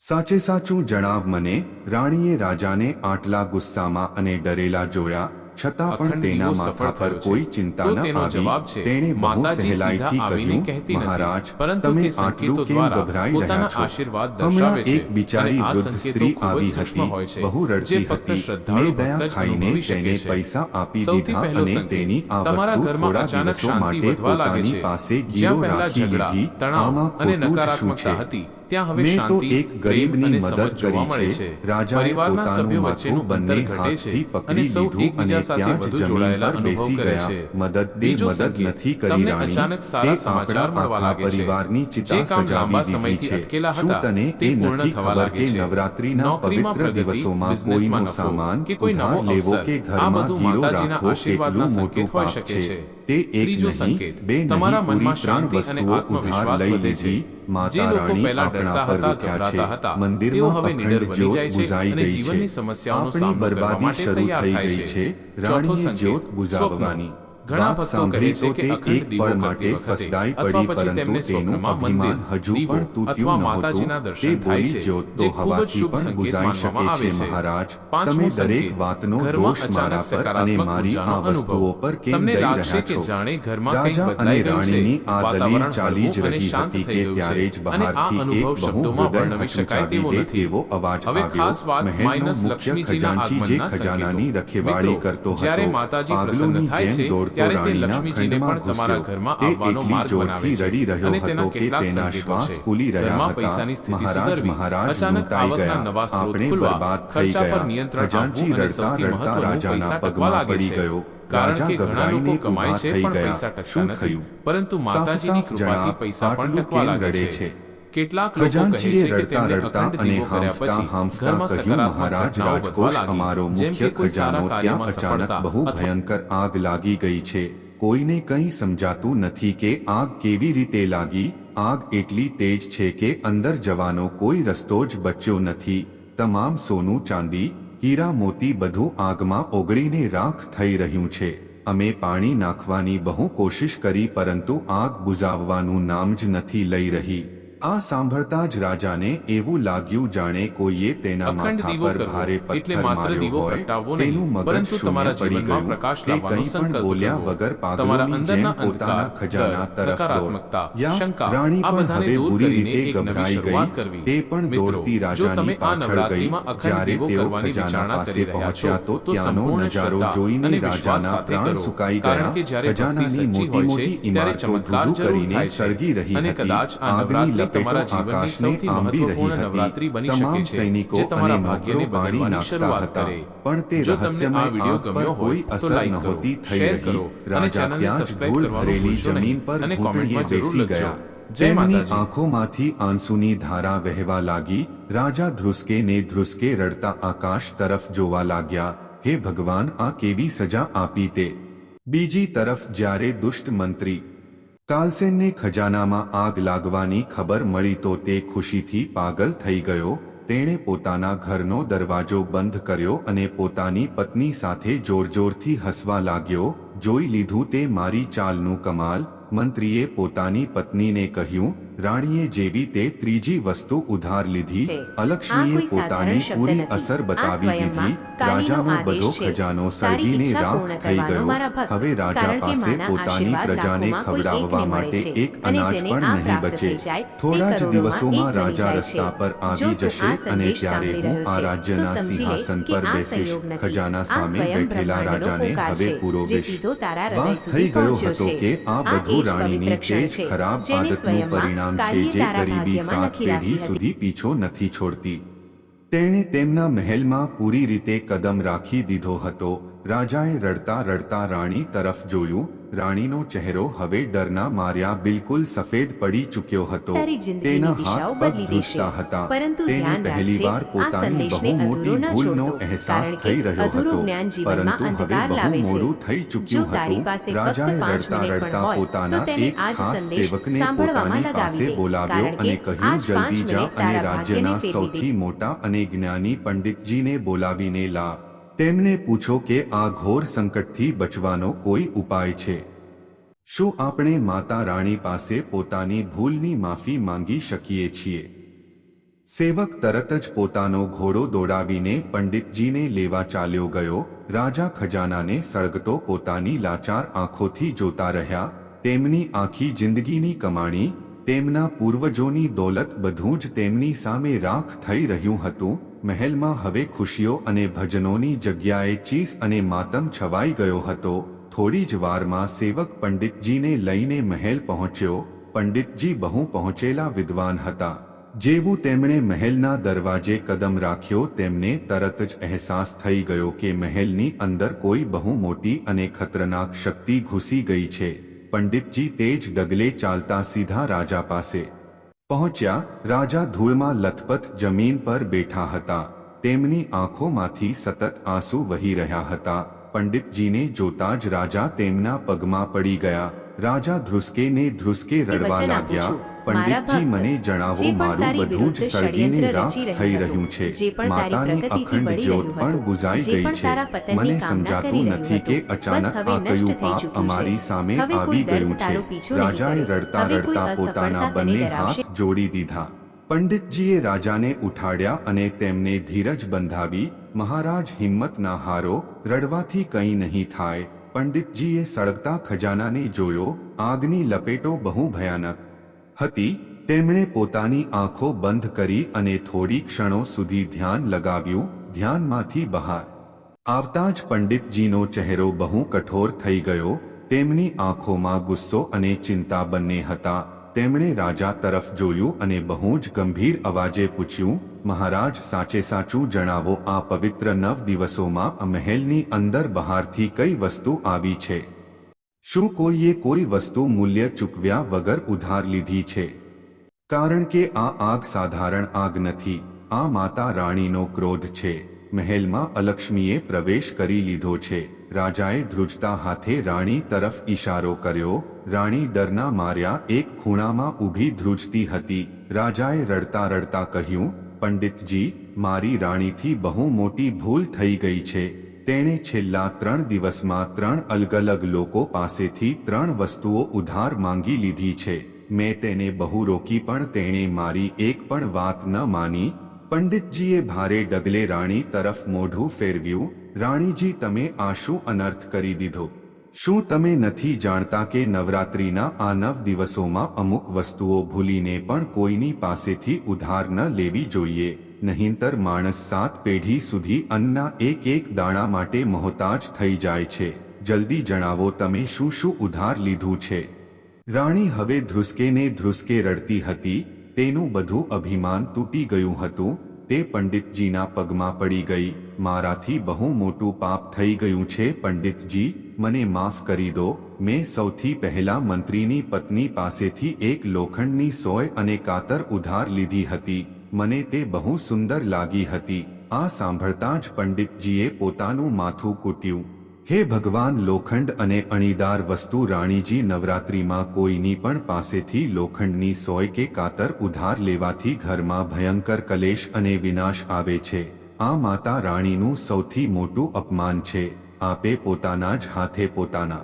સાચે સાચું જણાવ મને. રાણીએ રાજાને આટલા ગુસ્સામાં અને ડરેલા જોયા છતાં પણ તેના માથા પર કોઈ ચિંતા ન આવી. તેણે બહુ સહેલાઈથી કહ્યું, મહારાજ, તમે આટલું કેમ ગભરાઈ રહ્યા છો? હમણાં એક બિચારી વૃદ્ધ સ્ત્રી આવી હતી, બહુ રડતી હતી. મેં દયા ખાઈને તેને પૈસા આપી દીધા અને તેની આ વસ્તુ થોડા દિવસો માટે પોતાની પાસે ગીરો રાખી લીધી. આમાં ખોટું જ શું છે? મેં તો એક ગરીબની મદદ કરી છે. રાજાએ પોતાનું માથું બંને હાથથી પકડી લીધું અને ત્યાં જ જમીન પર બેસી ગયા. મદદ નથી કરી રાણી, તે આપણા આખા પરિવારની ચિતા સજાવી દીધી છે. શું તને એ નથી ખબર કે નવરાત્રીના પવિત્ર દિવસોમાં કોઈનો સામાન ઉધાર લેવો કે ઘરમાં ગીરો રાખવો કેટલું મોટું પાપ છે? તે એક નહીં, બે નહીં, પૂરી ત્રણ વસ્તુઓ ઉધાર લઈ લીધી. માતા રાણી આપણા પર રૂઠ્યા છે. મંદિરમાં અખંડ જ્યોત બુઝાઈ ગઈ છે. આપણી બરબાદી શરૂ થઈ ગઈ છે. રાણીએ જ્યોત બુઝાવવાની વાત સાંભળી તો તે એક પળ માટે ફસડાઈ પડી, પરંતુ તેનું અભિમાન હજુ પણ તૂટ્યું નહોતું. તે બોલી, જ્યોત તો હવાથી પણ બુઝાઈ શકે છે. મહારાજ, તમે દરેક વાતનો દોષ મારા પર અને મારી આ વસ્તુઓ પર કેમ દઈ રહ્યા છો? રાજા અને રાણીની આ દલીલ ચાલી જ રહી હતી કે ત્યારે જ બહારથી એક બહુ હૃદય હચમચાવી દે તેવો અવાજ આવ્યો. મહેલનો મુખ્ય ખજાનચી જે ખજાનાની રખેવાળી કરતો હતો, પાગલોની જેમ દોડતો રાણીના ખંડમાં ઘૂસ્યો. તે એટલી જોરથી રડી રહ્યો હતો કે તેના શ્વાસ ફૂલી રહ્યા હતા. મહારાજ, મહારાજ, લૂંટાઈ ગયા, આપણે બરબાદ થઈ ગયા. ખજાનચી રડતા રડતા રાજાના પગમાં પડી ગયો. રાજા ગભરાઈને ઊભા થઈ ગયા. શું થયું? પરંતુ માતાજીની કૃપાથી પૈસા પણ ટકવા લાગે છે. કેટલાક લોકો કહે છે કે તેમને અખંડ દીવો કર્યા પછી ઘરમાં મહારાજ, રાજકોષ અમારો મુખ્ય ખજાનો ત્યાં અચાનક બહુ ભયંકર આગ લાગી ગઈ છે. કોઈને કંઈ સમજાતું નથી કે આગ કેવી રીતે લાગી. આગ એટલી તેજ છે કે અંદર જવાનો કોઈ રસ્તો જ બચ્યો નથી. તમામ સોનું, ચાંદી, હીરા, મોતી બધું આગમાં ઓગળીને રાખ થઈ રહ્યું છે. અમે પાણી નાખવાની બહુ કોશિશ કરી, પરંતુ આગ બુઝાવવાનું નામ જ નથી લઈ રહી. આ સાંભળતા જ રાજાને એવું લાગ્યું જાણે કોઈએ તેના માથા પર ભારે પથ્થર માર્યો હોય. તેનું મગજ શૂન્ય પડી ગયું. તે કંઈ પણ બોલ્યા વગર પાગલોની જેમ પોતાના ખજાના તરફ દોડ્યા. રાણી પણ હવે બુરી રીતે ગભરાઈ ગઈ. તે પણ દોડતી રાજાની પાછળ ગઈ. જ્યારે તેઓ ખજાના પાસે પહોંચ્યા તો ત્યાંનો નજારો જોઈને રાજાના પ્રાણ સુકાઈ ગયા. ખજાનાની મોટી મોટી ઇમારતો ધૂધુ કરીને સળગી રહી હતી. આગની તમારા જીવનની સૌથી મહત્વપૂર્ણ નવરાત્રી બની શકે છે, જે તમારા ભાગ્યને બદલવાની શરૂઆત કરે. પણ તે રહસ્યમય આગ પર કોઈ અસર નહોતી થઈ રહી. રાજા ત્યાં જ ધૂળ ભરેલી જમીન પર ઘૂંટણીએ બેસી ગયા. તેમની આંખોમાંથી આંસુની ધારા વહેવા લાગી. રાજા ધ્રુસકે ને ધ્રુસકે રડતા આકાશ તરફ જોવા લાગ્યા. હે ભગવાન, આ કેવી સજા આપી તે! બીજી તરફ જ્યારે દુષ્ટ મંત્રી કાલસેનને ખજાનામાં આગ લાગવાની ખબર મળી તો તે ખુશીથી પાગલ થઈ ગયો. તેણે પોતાના ઘરનો દરવાજો બંધ કર્યો અને પોતાની પત્ની સાથે જોરજોરથી હસવા લાગ્યો. જોઈ લીધું તે મારી ચાલનું કમાલ. મંત્રીએ પોતાની પત્નીને કહ્યું, રાણીએ જેવી તે ત્રીજી વસ્તુ ઉધાર લીધી. અલક્ષ્મીએ પોતાની પૂરી અસર બતાવી દીધી. રાજાનો બધો ખજાનો સળગીને રાખ થઈ ગયો. હવે રાજા પાસે પોતાની પ્રજાને ખવડાવવા માટે એક અનાજ પણ નહીં બચે. થોડા જ દિવસોમાં રાજા રસ્તા પર આવી જશે અને ત્યારે હું આ રાજ્યના સિંહાસન પર બેસીશ. ખજાના સામે બેઠેલા રાજાને હવે પૂરો વિશ્વાસ થઈ ગયો હતો કે આ બધું રાણીની તે જ ખરાબ આદતનું પરિણામ છે જે ગરીબી 7 પેઢી સુધી પીછો નથી છોડતી. તેણે તેમના મહેલમાં પૂરી રીતે કદમ રાખી દીધો હતો. રાજાએ રડતા રડતા રાણી તરફ જોયું. રાણીનો ચહેરો હવે ડરના માર્યા બિલકુલ સફેદ પડી ચૂક્યો હતો. તારી જિંદગીની તેના દિશાઓ હાથ પગ બદલી દેશે. ધ્રુજતા હતા. પરંતુ તેને ધ્યાન પહેલીવાર રાખજે, આ પોતાની સંદેશને બહુ મોટી અધૂરો ન ભૂલનો છોડતો. અહેસાસ કારણ કે થઈ રહ્યો અધૂરું હતો. જ્ઞાન જીવનમાં પરંતુ હવે અંધકાર બહુ લાવે છે. મોડું થઈ જો ચૂક્યું તારી હતું. પાસે ફક્ત રાજાએ 5 રડતા મિનિટ પણ રડતા હોય, પોતાના તો તેને એક આ જ ખાસ સંદેશ સેવકને સાંભળવામાં પોતાની લગાવી પાસે દે. બોલાવ્યો કારણ અને કે કહ્યું, આ જ 5 જલ્દી જા મિનિટ અને તારા રાજ્યના ભાગ્યને ફેરવી સૌથી દે. મોટા અને જ્ઞાની પંડિતજીને બોલાવીને લા. તેમને પૂછો કે આ ઘોર સંકટથી બચવાનો કોઈ ઉપાય છે. શું આપણે માતા રાણી પાસે પોતાની ભૂલની માફી માંગી શકીએ છીએ? સેવક તરત જ પોતાનો ઘોડો દોડાવીને પંડિતજીને લેવા ચાલ્યો ગયો. રાજા ખજાનાને સળગતો પોતાની લાચાર આંખોથી જોતા રહ્યા. તેમની આખી જિંદગીની કમાણી, તેમના પૂર્વજોની દોલત બધું જ તેમની સામે રાખ થઈ રહ્યું હતું. મહેલમાં હવે ખુશીઓ અને ભજનોની જગ્યાએ ચીસ અને માતમ છવાઈ ગયો હતો. થોડી જ વારમાં સેવક પંડિતજીને લઈને મહેલ પહોંચ્યો. પંડિતજી બહુ પહોંચેલા વિદ્વાન હતા. જેવું તેમણે મહેલના દરવાજે કદમ રાખ્યો તેમને તરત જ અહેસાસ થઈ ગયો કે મહેલની અંદર કોઈ બહુ મોટી અને ખતરનાક શક્તિ ઘૂસી ગઈ છે. પંડિતજી તેજ ડગલે ચાલતા સીધા રાજા પાસે પહોંચ્યા. રાજા ધૂળમાં લથપથ જમીન પર બેઠા હતા. તેમની આંખોમાંથી સતત આંસુ વહી રહ્યા હતા. પંડિતજીને જોતા જ રાજા તેમના પગમાં પડી ગયા. રાજા ધ્રુસકે ને ધ્રુસકે રડવા વચન આપું લાગ્યા. છું, પંડિતજી, મારા મને ભક્ત, જણાવો, જે પણ મારું તારી બધું જ વિરુદ્ધ સળગીને ષડયંત્ર રાખ રચી થઈ રહ્યું રહ્યું છે. જે પણ તારી માતાની પ્રગતિથી અખંડ બળી જ્યોત રહ્યું પણ હતું, બુઝાઈ જે ગઈ પણ છે. તારા પતનની મને કામના સમજાતું કરી રહ્યું નથી કે હતું. અચાનક બસ હવે આ નષ્ટ કયું થઈ પાપ ચૂક્યું અમારી છે. સામે હવે કોઈ આવી દર્દ ગયું છે. તારો પીછો નહીં રાજાએ કરે. રડતા હવે કોઈ રડતા પોતાના અસફળતા તને બંને ડરાવશે હાથ જોડી દીધા. પંડિતજીએ રાજાને ઉઠાડ્યા અને તેમને ધીરજ બંધાવી. મહારાજ, હિંમત ના હારો, રડવાથી કંઈ નહીં થાય. પંડિતજીએ સળગતા ખજાનાને જોયો. આગની લપેટો બહુ ભયાનક હતી. તેમણે પોતાની આંખો બંધ કરી અને થોડી ક્ષણો સુધી ધ્યાન લગાવ્યું. ધ્યાનમાંથી બહાર આવતા જ પંડિતજીનો ચહેરો બહુ કઠોર થઈ ગયો. તેમની આંખોમાં ગુસ્સો અને ચિંતા બંને હતા. તેમણે રાજા તરફ જોયું અને બહુ જ ગંભીર અવાજે પૂછ્યું, મહારાજ, સાચે સાચું જણાવો, આ પવિત્ર 9 દિવસોમાં આ મહેલની અંદર બહારથી કઈ વસ્તુ આવી છે? શું કોઈએ કોઈ વસ્તુ મૂલ્ય ચૂકવ્યા વગર ઉધાર લીધી છે? કારણ કે આ આગ સાધારણ આગ નથી. આ માતા રાણીનો ક્રોધ છે. મહેલમાં અલક્ષ્મીએ પ્રવેશ કરી લીધો છે. રાજાએ ધ્રુજતા હાથે રાણી તરફ ઈશારો કર્યો. રાણી ડરના માર્યા એક ખૂણામાં ઊભી ધ્રુજતી હતી. રાજાએ રડતા રડતા કહ્યું, પંડિતજી, મારી રાણીથી બહુ મોટી ભૂલ થઈ ગઈ છે. તેણે છેલ્લા 3 દિવસમાં 3 અલગ અલગ લોકો પાસેથી 3 વસ્તુઓ ઉધાર માંગી લીધી છે. મેં તેને બહુ રોકી પણ તેણે મારી એક પણ વાત ન માની. પંડિતજીએ ભારે ડગલે રાણી તરફ મોઢું ફેરવ્યું. રાણીજી, તમે આ શું અનર્થ કરી દીધો? શું તમે નથી જાણતા કે નવરાત્રિના આ 9 દિવસોમાં અમુક વસ્તુઓ ભૂલીને પણ કોઈની પાસેથી ઉધાર ન લેવી જોઈએ? નહીંતર માણસ 7 પેઢી સુધી અન્નના એક દાણા માટે મોહતાજ થઈ જાય છે. જલ્દી જણાવો, તમે શું શું ઉધાર લીધું છે? રાણી હવે ધ્રુસકે ને ધ્રુસકે રડતી હતી. તેનું બધું અભિમાન તૂટી ગયું હતું. તે પંડિતજીના પગમાં પડી ગઈ. મારાથી બહુ મોટું પાપ થઈ ગયું છે પંડિતજી, મને માફ કરી દો. મેં સૌથી પહેલા મંત્રીની પત્ની પાસેથી એક લોખંડની સોય અને કાતર ઉધાર લીધી હતી. મને તે બહુ સુંદર લાગી હતી. આ સાંભળતા જ પંડિતજીએ પોતાનું માથું કૂટ્યું. હે ભગવાન, લોખંડ અને અણીદાર વસ્તુ! રાણીજી, નવરાત્રિમાં કોઈની પણ પાસેથી લોખંડની સોય કે કાતર ઉધાર લેવાથી ઘરમાં ભયંકર કલેશ અને વિનાશ આવે છે. આ માતા રાણીનું સૌથી મોટું અપમાન છે. આપે પોતાના જ હાથે પોતાના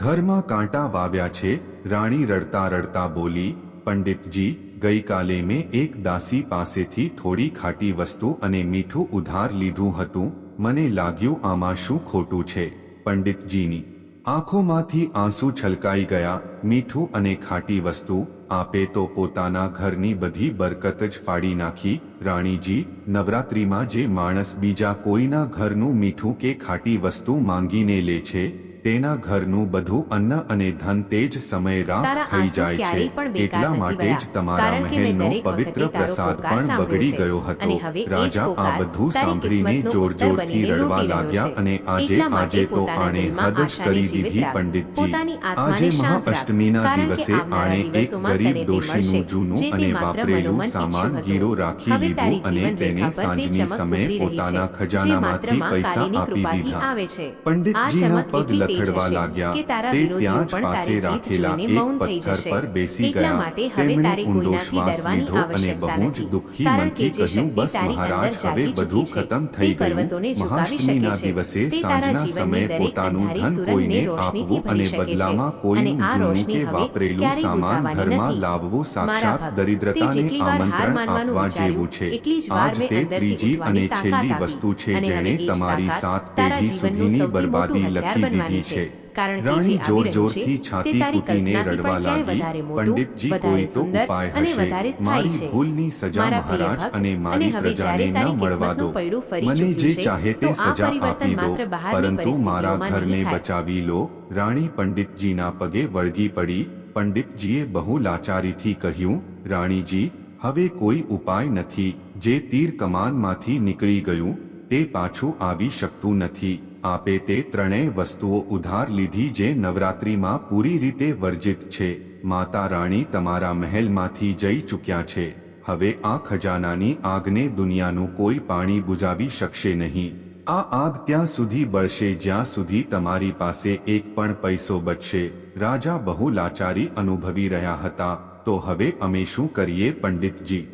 ઘરમાં કાંટા વાવ્યા છે. રાણી રડતા રડતા બોલી, પંડિતજી, ગઈકાલે મેં એક દાસી પાસેથી થોડી ખાટી વસ્તુ અને મીઠું ઉધાર લીધું હતું. મને લાગ્યું આમાં શું ખોટું છે. પંડિતજીની આંખોમાંથી આંસુ છલકાઈ ગયા. મીઠું અને ખાટી વસ્તુ! આપે તો પોતાના ઘરની બધી બરકત જ ફાડી નાખી. રાણીજી, નવરાત્રિમાં જે માણસ બીજા કોઈના ઘરનું મીઠું કે ખાટી વસ્તુ માંગીને લે છે તેના ઘરનું બધું અન્ન અને ધન તે જ સમયે રાખ તારા થઈ આંસુ જાય ક્યારેય છે પણ બેકાર એટલા નથી માટે ગયા. જ તમારા કારણ કે મેં મહેલનો દરેક પવિત્ર વખતે તારો પ્રસાદ પોકાર પણ સાંભળ્યો બગડી છે. ગયો અને હતો હવે એ જ રાજા આ પોકાર બધું તારી સાંભળીને કિસ્મતનો જોર ઉત્તર જોરથી બનીને રડવા લૂંટી રહ્યો લાગ્યા છે. અને આજે એટલા માટે આજે તો પોતાના આણે દિલમાં હદ જ આશાને કરી જીવિત દીધી રાખ. પંડિતજી પોતાની આત્માને આજે શાંત રાખ. મહાઅષ્ટમીના કારણ કે દિવસે આવનારા આણે એક દિવસોમાં ગરીબ તને તે ડોશીનું મળશે, જૂનું જે તે અને માત્ર વાપરેલું મનોમન સામાન ઈચ્છ્યું હતું. ગીરો રાખી હવે તારી લીધું અને તેને જીવનરેખા પર તે સાંજની ચમક સમયે ઉભરી રહી પોતાના છે, જે ખજાનામાંથી માત્ર પૈસા કાળીની આપી કૃપાથી દીધા આવે છે. આ પંડિતજીના ચમક પગ એટલી તેજ લથડવા હશે લાગ્યા કે તારા તે વિરોધીઓ ત્યાં જ પણ પાસે તારી જીત રાખેલા જોઈને એક મૌન થઈ પથ્થર જશે. પર બેસી એટલા ગયા માટે હવે તેમણે તારે ઊંડો કોઈનાથી શ્વાસ ડરવાની લીધો અને આવશ્યકતા બહુ જ નથી. દુઃખી કારણ કે મનથી જે કહ્યું શક્તિ બસ તારી મહારાજ અંદર હવે જાગી બધું ચૂકી છે, ખતમ તે થઈ ગયું પર્વતોને ઝુકાવી શકે મહાષ્ટમીના છે. દિવસે તે તારા સાંજના જીવનની સમયે દરેક પોતાનું અંધારી ધન સુરંગને કોઈને રોશનીથી આપવું અને ભરી શકે છે. બદલામાં અને કોઈનું આ જૂનું રોશની કે હવે વાપરેલું ક્યારેય સામાન બુઝાવાની ઘરમાં નથી. લાવવું મારા સાક્ષાત ભક્ત, તે દરિદ્રતાને જેટલી વાર હાર આમંત્રણ માનવાનું આપવા વિચાર્યું, જેવું છે એટલી જ વાર આજ મેં તે અંદરથી ત્રીજી ઉઠવાની અને તાકાત છેલ્લી આપી. વસ્તુ છે અને જેણે હવે એ જ તમારી તાકાત 7 તારા પેઢી જીવનનું સુધીની સૌથી બરબાદી મોટું લખી હથિયાર દીધી બનવાની છે છે. કારણ કે રાણી જે જોર આવી રહ્યું જોરથી છે, તે છાતી તારી કૂટીને કલ્પનાથી રડવા પણ ક્યાંય લાગી વધારે મોટું, પંડિતજી વધારે કોઈ તો સુંદર ઉપાય અને હશે વધારે સ્થાયી મારી છે. ભૂલની સજા મારા પ્રિય મહારાજ ભક્ત, અને અને મારી હવે પ્રજાને જ્યારે ન તારી મળવા દો કિસ્મતનું પૈડું ફરી મને જે ચૂક્યું છે, ચાહે તે તો આ સજા પરિવર્તન આપી દો માત્ર બહારની પરંતુ મારા પરિસ્થિતિઓમાં ઘરને નહીં થાય. બચાવી લો રાણી પંડિતજીના પગે વળગી પડી પંડિતજીએ બહુ લાચારીથી કહ્યું રાણીજી હવે કોઈ ઉપાય નથી જે તીર કમાનમાંથી નીકળી ગયું તે પાછું આવી શકતું નથી આપે તે ત્રણેય વસ્તુઓ ઉધાર લીધી જે નવરાત્રિમાં પૂરી રીતે વર્જિત છે માતા રાણી તમારા મહેલમાંથી જઈ ચૂક્યા છે હવે આ ખજાનાની આગને દુનિયાનું કોઈ પાણી બુઝાવી શકશે નહીં આ આગ ત્યાં સુધી બળશે જ્યાં સુધી તમારી પાસે એક પણ પૈસો બચશે રાજા બહુ લાચારી અનુભવી રહ્યા હતા તો હવે અમે શું કરીએ પંડિતજી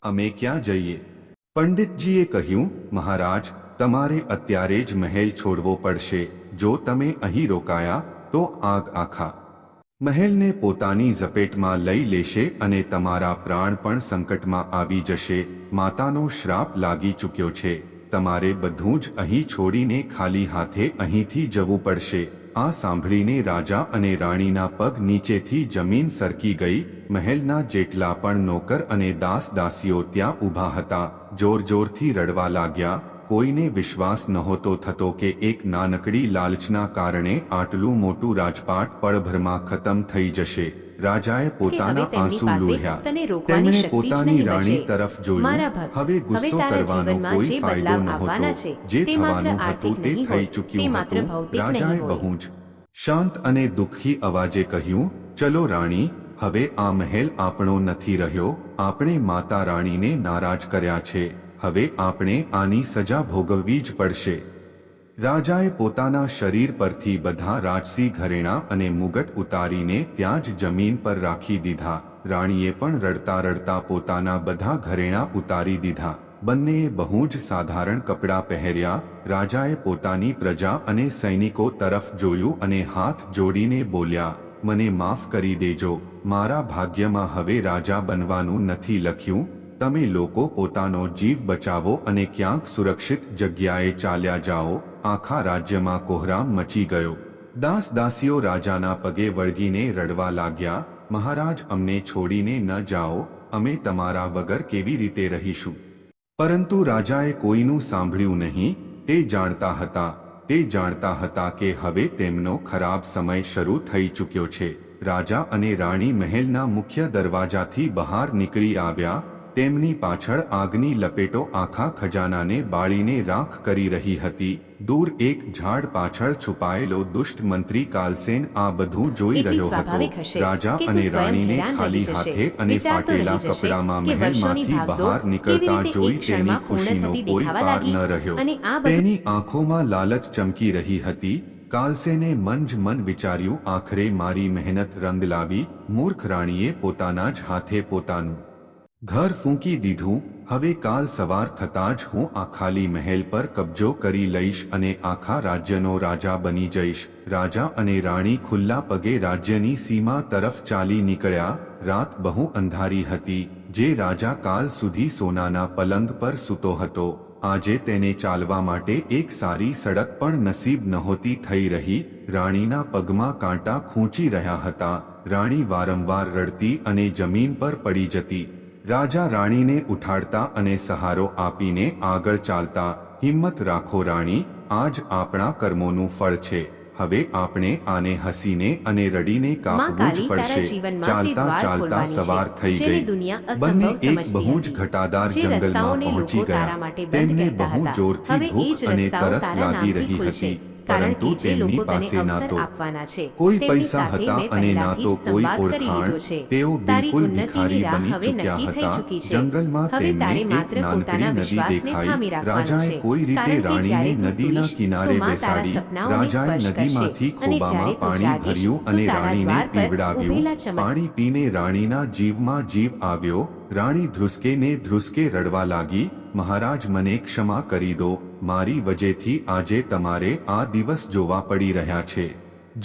અમે ક્યાં જઈએ પંડિતજીએ કહ્યું મહારાજ તમારે અત્યારે જ મહેલ છોડવો પડશે જો તમે અહીં રોકાયા તો આગ આખા મહેલને પોતાની ઝપેટમાં લઈ લેશે અને તમારા પ્રાણ પણ સંકટમાં આવી જશે માતાનો શ્રાપ લાગી ચૂક્યો છે તમારે બધું જ અહીં છોડીને ખાલી હાથે અહીંથી જવું પડશે આ સાંભળીને રાજા અને રાણીના પગ નીચેથી જમીન સરકી ગઈ મહેલના જેટલા પણ નોકર અને દાસ દાસીઓ ત્યાં ઊભા હતા જોર જોરથી રડવા લાગ્યા કોઈને વિશ્વાસ નહોતો થતો કે એક નાનકડી લાલચના કારણે આટલું મોટું રાજપાટ પળભરમાં ખતમ થઈ જશે રાજાએ પોતાના આંસુ લૂહ્યા તેમણે પોતાની રાણી તરફ જોયું હવે ગુસ્સો કરવાનો કોઈ ફાયદો નહોતો જે થવાનું હતું તે થઈ ચૂક્યું હતું રાજાએ બહુ જ શાંત અને દુઃખી અવાજે કહ્યું ચલો રાણી હવે આ મહેલ આપણો નથી રહ્યો આપણે માતા રાણીને નારાજ કર્યા છે હવે આપણે આની સજા ભોગવવી જ પડશે રાજાએ પોતાના શરીર પરથી બધા રાજસી ઘરેણાં અને મુગટ ઉતારીને ત્યાં જ જમીન પર રાખી દીધા રાણીએ પણ રડતા રડતા પોતાના બધા ઘરેણાં ઉતારી દીધા બંનેએ બહુ જ સાધારણ કપડાં પહેર્યા રાજાએ પોતાની પ્રજા અને સૈનિકો તરફ જોયું અને હાથ જોડીને બોલ્યા મને માફ કરી દેજો મારા ભાગ્યમાં હવે રાજા બનવાનું નથી લખ્યું તમે લોકો પોતાનો જીવ બચાવો અને ક્યાંક સુરક્ષિત જગ્યાએ ચાલ્યા જાઓ આખા રાજ્યમાં કોહરામ મચી ગયો દાસ દાસીઓ રાજાના પગે વળગીને રડવા લાગ્યા મહારાજ અમને છોડીને ન જાઓ અમે તમારા વગર કેવી રીતે રહીશું પરંતુ રાજાએ કોઈનું સાંભળ્યું નહીં તે જાણતા હતા કે હવે તેમનો ખરાબ સમય શરૂ થઈ ચૂક્યો છે રાજા અને રાણી મહેલના મુખ્ય દરવાજાથી બહાર નીકળી આવ્યા તેમની પાછળ આગની લપેટો આખા ખજાનાને બાળીને રાખ કરી રહી હતી દૂર એક ઝાડ પાછળ છુપાયેલો દુષ્ટ મંત્રી કાલસેન આ બધું જોઈ રહ્યો હતો રાજા અને રાણીને ખાલી હાથે અને ફાટેલા કપડામાં મહેલમાંથી બહાર નીકળતા જોઈ તેની ખુશીનો કોઈ પાર ન રહ્યો તેની આંખોમાં લાલચ ચમકી રહી હતી કાલસેને મન જ મન વિચાર્યું આખરે મારી મહેનત રંગ લાવી મૂર્ખ રાણીએ પોતાના જ હાથે પોતાનું ઘર ફૂંકી દીધું હવે કાલ સવાર થતાં જ હું આ ખાલી મહેલ પર કબજો કરી લઈશ અને આખા રાજ્યનો રાજા બની જઈશ રાજા અને રાણી ખુલ્લા પગે રાજ્યની સીમા તરફ ચાલી નીકળ્યા રાત બહુ અંધારી હતી જે રાજા કાલ સુધી સોનાના પલંગ પર સૂતો હતો આજે તેને ચાલવા માટે એક સારી સડક પણ નસીબ નહોતી થઈ રહી રાણીના પગમાં કાંટા ખૂંચી રહ્યા હતા રાણી વારંવાર રડતી અને જમીન પર પડી જતી રાજા રાણીને ઉઠાડતા અને સહારો આપીને આગળ ચાલતા હિંમત રાખો રાણી આજ આપણા કર્મોનું ફળ છે હવે આપણે આને હસીને અને રડીને કાપવું જ પડશે. ચાલતા ચાલતા સવાર થઈ ગઈ. બંને એક બહુ જ ઘટાદાર જંગલમાં પહોંચી ગયા. તેમને બહુ જોરથી ભૂખ અને તરસ લાગી રહી હતી, પરંતુ તેમની પાસે ના તો કોઈ પૈસા હતા અને ના તો કોઈ ઓળખાણ. તેઓ બિલકુલ ભિખારી બની ચૂક્યા હતા. જંગલમાં તેમને એક નાનકડી નદી દેખાઈ. રાજાએ કોઈ રીતે રાણીને નદીના કિનારે બેસાડી. રાજાએ નદીમાંથી ખોબામાં પાણી ભર્યું અને રાણીને પીવડાવ્યું. પાણી પીને રાણીના જીવમાં જીવ આવ્યો. રાણી ધ્રુસકે ને ધ્રુસકે રડવા લાગી. મહારાજ, મને ક્ષમા કરી દો. મારી વજેથી આજે તમારે આ દિવસ જોવા પડી રહ્યા છે.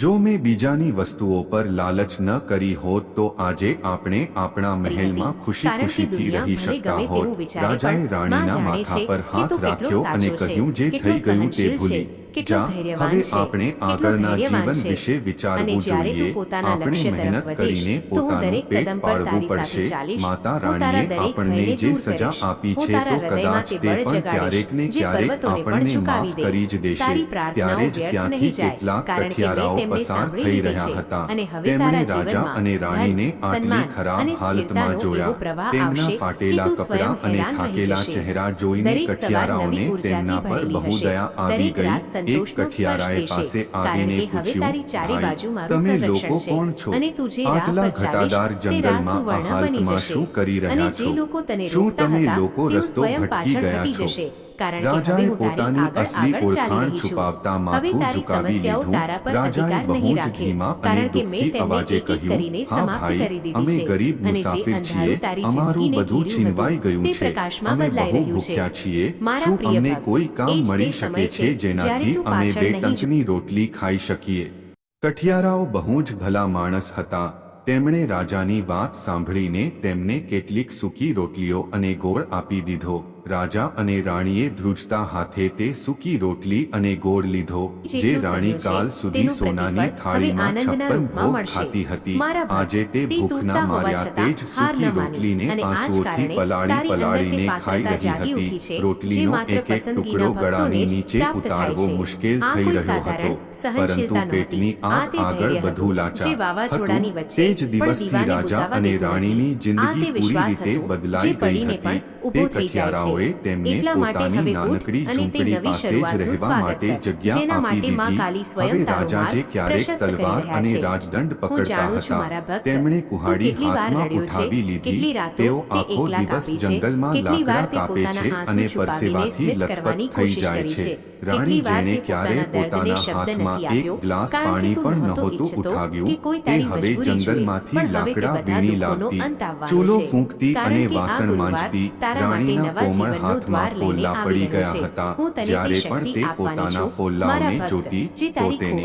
જો મેં બીજાની વસ્તુઓ પર લાલચ ન કરી હોત તો આજે આપણે આપણા મહેલમાં ખુશી ખુશીથી રહી શકતા હોત. રાજાએ રાણીના માથા પર હાથ રાખ્યો અને કહ્યું, જે થઈ ગયું તે ભૂલી જા. હવે આપણે આગળના જીવન વિશે વિચારવું જોઈએ. આપણે મહેનત કરીને પોતાનું પેટ પાળવું પડશે. માતા રાણીએ આપણને જે સજા આપી છે તો કદાચ તે પણ ક્યારેક ને ક્યારેક આપણને માફ કરી જ દેશે. ત્યારે જ ત્યાંથી કેટલાક કઠિયારાઓ પસાર થઈ રહ્યા હતા. તેમણે રાજા અને રાણીને આટલી ખરાબ હાલતમાં જોયા. તેમના ફાટેલા કપડાં અને થાકેલા ચહેરા જોઈને કઠિયારાઓને તેમના પર બહુ દયા આવી ગઈ. એક કઠિયારાએ પાસે આવીને પૂછ્યું, ભાઈ, તમે લોકો કોણ છો? આટલા ઘટાદાર જંગલમાં આ હાલતમાં શું કરી રહ્યા છો? શું તમે લોકો રસ્તો ભટકી ગયા છો? રાજાએ પોતાની અસલી ઓળખાણ છુપાવતા માથું ઝુકાવી લીધું. રાજાએ બહુ જ ધીમા અને દુઃખી અવાજે કહ્યું, હા ભાઈ, અમે ગરીબ મુસાફિર છીએ. અમારું બધું છીનવાઈ ગયું છે. અમે બહુ ભૂખ્યા છીએ. શું અમને કોઈ કામ મળી શકે છે જેનાથી અમે બે ટંકની રોટલી ખાઈ શકીએ? કઠિયારાઓ બહુ જ ભલા માણસ હતા. તેમણે રાજાની વાત સાંભળીને તેમને કેટલીક સૂકી રોટલીઓ અને ગોળ આપી દીધો. રાજા અને રાણીએ ધ્રુજતા હાથે તે સૂકી રોટલી અને ગોળ લીધો, જે રાણી કાલ સુધી સોનાની થાળીમાં 56 ભોગ ખાતી હતી. આજે તે ભૂખના માર્યા તે જ સૂકી રોટલીને આંસુઓથી પલાળીને ખાઈ રહી હતી. રોટલીનો એક એક ટુકડો ગળાની નીચે ઉતારવો મુશ્કેલ થઈ રહ્યો હતો, પરંતુ પેટની આગ આગળ વધુ લાચાર હતું. તે જ દિવસથી રાજા અને રાણીની જિંદગી પૂરી રીતે બદલાઈ ગઈ હતી. તે કઠિયારાઓએ તેમને પોતાની નાનકડી ઝૂંપડી પાસે જ રહેવા માટે જગ્યા આપી દીધી. હવે રાજા જે ક્યારેક તલવાર અને રાજદંડ પકડતા હતા, તેમણે કુહાડી હાથમાં ઉઠાવી લીધી. તેઓ આખો દિવસ જંગલમાં લાકડા કાપે છે અને પરસેવાથી લથપથ થઈ જાય છે. રાણી, જેણે ક્યારે પોતાના હાથમાં એક ગ્લાસ પાણી પણ નહોતું ઉઠાવ્યું, તે હવે જંગલમાંથી લાકડા વીણી લાવતી, ચૂલો ફૂંકતી અને વાસણ માંજતી. રાણીના કોમળ હાથમાં ફોલ્લા પડી ગયા હતા. જ્યારે પણ તે પોતાના ફોલ્લાઓને જોતી તો તેને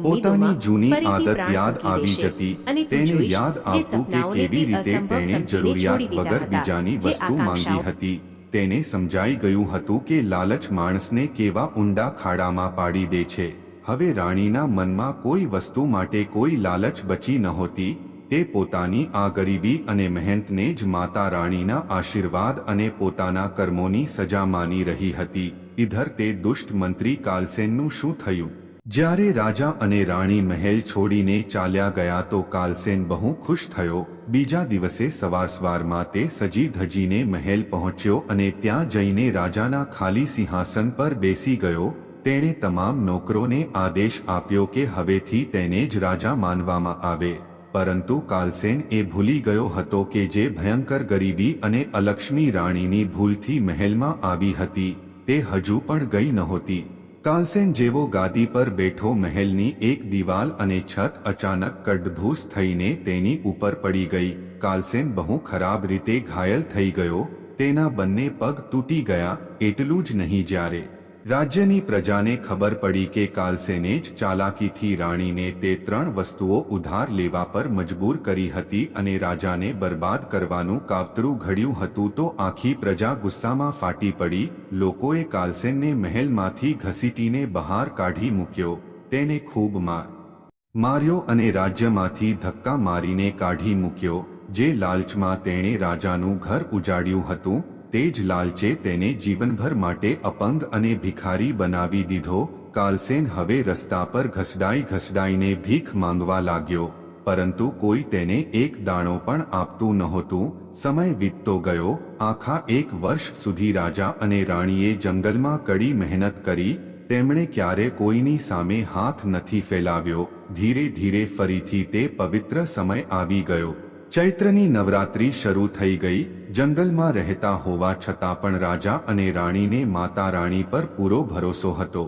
પોતાની જૂની આદત યાદ આવી જતી. તેને યાદ આવતું કે કેવી રીતે તેણે જરૂરિયાત વગર બીજાની વસ્તુ માંગી હતી. તેને સમજાઈ ગયું હતું કે લાલચ માણસને કેવા ઊંડા ખાડામાં પાડી દે છે. હવે રાણીના મનમાં કોઈ વસ્તુ માટે કોઈ લાલચ બચી નહોતી. તે પોતાની આ ગરીબી અને મહેનતને જ માતા રાણીના આશીર્વાદ અને પોતાના કર્મોની સજા માની રહી હતી. ઇધર તે દુષ્ટ મંત્રી કાલસેનનું શું થયું? જ્યારે રાજા અને રાણી મહેલ છોડીને ચાલ્યા ગયા તો કાલસેન બહુ ખુશ થયો. બીજા દિવસે સવારમાં તે સજી ધજીને મહેલ પહોંચ્યો અને ત્યાં જઈને રાજાના ખાલી સિંહાસન પર બેસી ગયો. તેણે તમામ નોકરોને આદેશ આપ્યો કે હવેથી તેને જ રાજા માનવામાં આવે. પરંતુ કાલસેન એ ભૂલી ગયો હતો કે જે ભયંકર ગરીબી અને અલક્ષ્મી રાણીની ભૂલથી મહેલમાં આવી હતી, તે હજુ પણ ગઈ નહોતી. કાલસેન જેવો ગાદી પર બેઠો, મહેલની એક દિવાલ અને છત અચાનક કડભૂસ થઈને તેની ઉપર પડી ગઈ. કાલસેન બહુ ખરાબ રીતે ઘાયલ થઈ ગયો. તેના બંને પગ તૂટી ગયા. એટલું જ નહીં, જ્યારે રાજ્યની પ્રજાને ખબર પડી કે કાલસેને જ ચાલાકીથી રાણીને તે 3 વસ્તુઓ ઉધાર લેવા પર મજબૂર કરી હતી અને રાજાને બરબાદ કરવાનું કાવતરું ઘડ્યું હતું, તો આખી પ્રજા ગુસ્સામાં ફાટી પડી. લોકોએ કાલસેનને મહેલમાંથી ઘસીટીને બહાર કાઢી મૂક્યો. તેને ખૂબ માર્યો અને રાજ્યમાંથી ધક્કા મારીને કાઢી મૂક્યો. જે લાલચમાં તેણે રાજાનું ઘર ઉજાડ્યું હતું, તે જ લાલચે તેને જીવનભર માટે અપંગ અને ભિખારી બનાવી દીધો. કાલસેન હવે રસ્તા પર ઘસડાઈને ભીખ માંગવા લાગ્યો, પરંતુ કોઈ તેને એક દાણો પણ આપતું નહોતું. સમય વીતતો ગયો. આખા 1 વર્ષ સુધી રાજા અને રાણીએ જંગલમાં કડી મહેનત કરી. તેમણે ક્યારે કોઈની સામે હાથ નથી ફેલાવ્યો. ધીરે ધીરે ફરીથી તે પવિત્ર સમય આવી ગયો. ચૈત્રની નવરાત્રિ શરૂ થઈ ગઈ. જંગલમાં રહેતા હોવા છતાં પણ રાજા અને રાણીને માતા રાણી પર પૂરો ભરોસો હતો.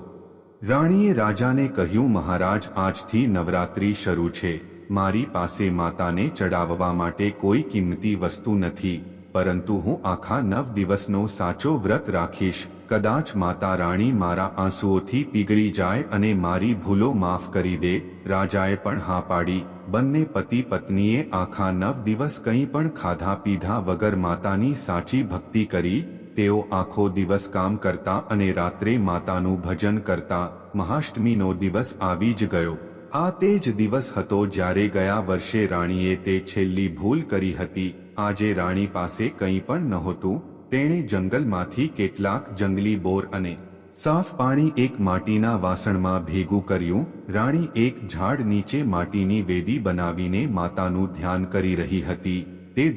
રાણીએ રાજાને કહ્યું, મહારાજ, આજથી નવરાત્રિ શરૂ છે. મારી પાસે માતાને ચડાવવા માટે કોઈ કિંમતી વસ્તુ નથી, પરંતુ હું આખા 9 દિવસનો સાચો વ્રત રાખીશ. કદાચ માતા રાણી મારા આંસુઓથી પીગળી જાય અને મારી ભૂલો માફ કરી દે. રાજાએ પણ હા પાડી. બંને પતિ પત્નીએ આખા 9 દિવસ કંઈ પણ ખાધા પીધા વગર માતાની સાચી ભક્તિ કરી. તેઓ આખો દિવસ કામ કરતા અને રાત્રે માતાનું ભજન કરતા. મહાષ્ટમીનો દિવસ આવી જ ગયો. આ તે જ દિવસ હતો જ્યારે ગયા વર્ષે રાણીએ તે છેલ્લી ભૂલ કરી હતી. આજે રાણી પાસે કંઈ પણ નહોતું. તેણે જંગલમાંથી કેટલાક જંગલી બોર અને સાફ પાણી એક માટીના વાસણમાં ભેગું કર્યું. રાણી એક ઝાડ નીચે માટીની વેદી બનાવીને માતાનું ધ્યાન કરી રહી હતી. તે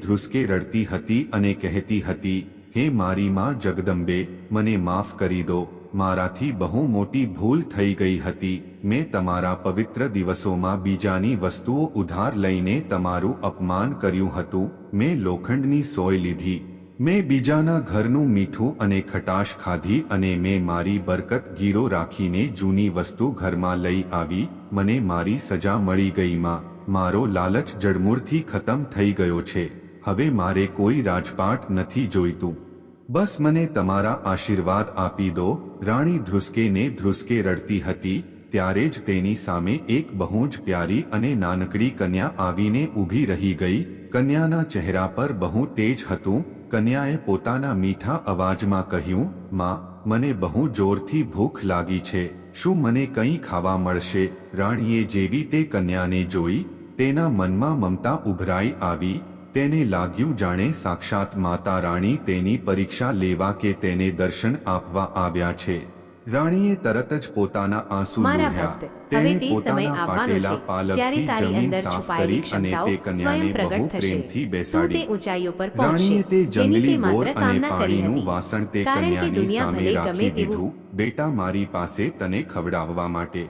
ધ્રુસકે રડતી હતી અને કહેતી હતી, હે મારી માં જગદંબે, મને માફ કરી દો. મારાથી બહુ મોટી ભૂલ થઈ ગઈ હતી. મેં તમારા પવિત્ર દિવસોમાં બીજાની વસ્તુઓ ઉધાર લઈને તમારું અપમાન કર્યું હતું. મેં લોખંડની સોય લીધી. મેં બીજાના ઘરનું મીઠું અને ખટાશ ખાધી અને મેં મારી બરકત ગીરો રાખીને જૂની વસ્તુ ઘરમાં લઈ આવી. મને મારી સજા મળી ગઈ માં. મારો લાલચ જડમૂળથી ખતમ થઈ ગયો છે. હવે મારે કોઈ રાજપાટ નથી જોઈતું. બસ મને તમારા આશીર્વાદ આપી દો. રાણી ધ્રુસકે રડતી હતી. ત્યારે જ તેની સામે એક બહુ જ પ્યારી અને નાનકડી કન્યા આવીને ઊભી રહી ગઈ. કન્યાના ચહેરા પર બહુ તેજ હતું. કન્યાએ પોતાના મીઠા અવાજમાં કહ્યું, માં, મને બહુ જોરથી ભૂખ લાગી છે. શું મને કંઈ ખાવા મળશે? રાણીએ જેવી તે કન્યાને જોઈ, તેના મનમાં મમતા ઉભરાઈ આવી. તેને લાગ્યું જાણે સાક્ષાત માતા રાણી તેની પરીક્ષા લેવા કે તેને દર્શન આપવા આવ્યા છે. રાણીએ તરત જ પોતાના આંસુ લૂહ્યા. તેણે પોતાના ફાટેલા પાલકથી જમીન સાફ કરી અને તે કન્યાને બહુ પ્રેમથી બેસાડી. રાણીએ તે જંગલી બોર અને પાણીનું વાસણ તે કન્યાની સામે રાખી દીધું. બેટા, મારી પાસે તને ખવડાવવા માટે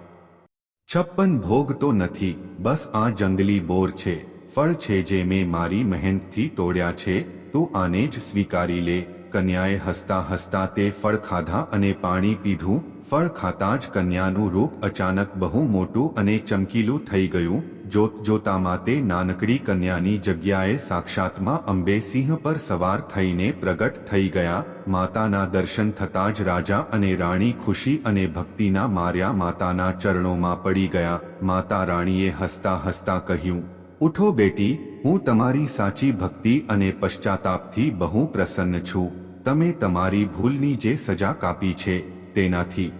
56 ભોગ તો નથી, બસ આ જંગલી બોર છે. ફળ છે જે મેં મારી મહેનતથી તોડ્યા છે. તું આને જ સ્વીકારી લે. કન્યાએ હસતા હસતા તે ફળ ખાધા અને પાણી પીધું. ફળ ખાતા જ કન્યાનું રૂપ અચાનક બહુ મોટું અને ચમકીલું થઈ ગયું. જોતજોતામાં તે નાનકડી કન્યાની જગ્યાએ સાક્ષાતમાં અંબે સિંહ પર સવાર થઈને પ્રગટ થઈ ગયા. માતાના દર્શન થતાં જ રાજા અને રાણી ખુશી અને ભક્તિના માર્યા માતાના ચરણોમાં પડી ગયા. માતા રાણીએ હસતા હસતા કહ્યું, ઉઠો બેટી, હું તમારી સાચી ભક્તિ અને પશ્ચાતાપથી બહુ પ્રસન્ન છું. તમે તમારી ભૂલની જે સજા કાપી છે તેનાથી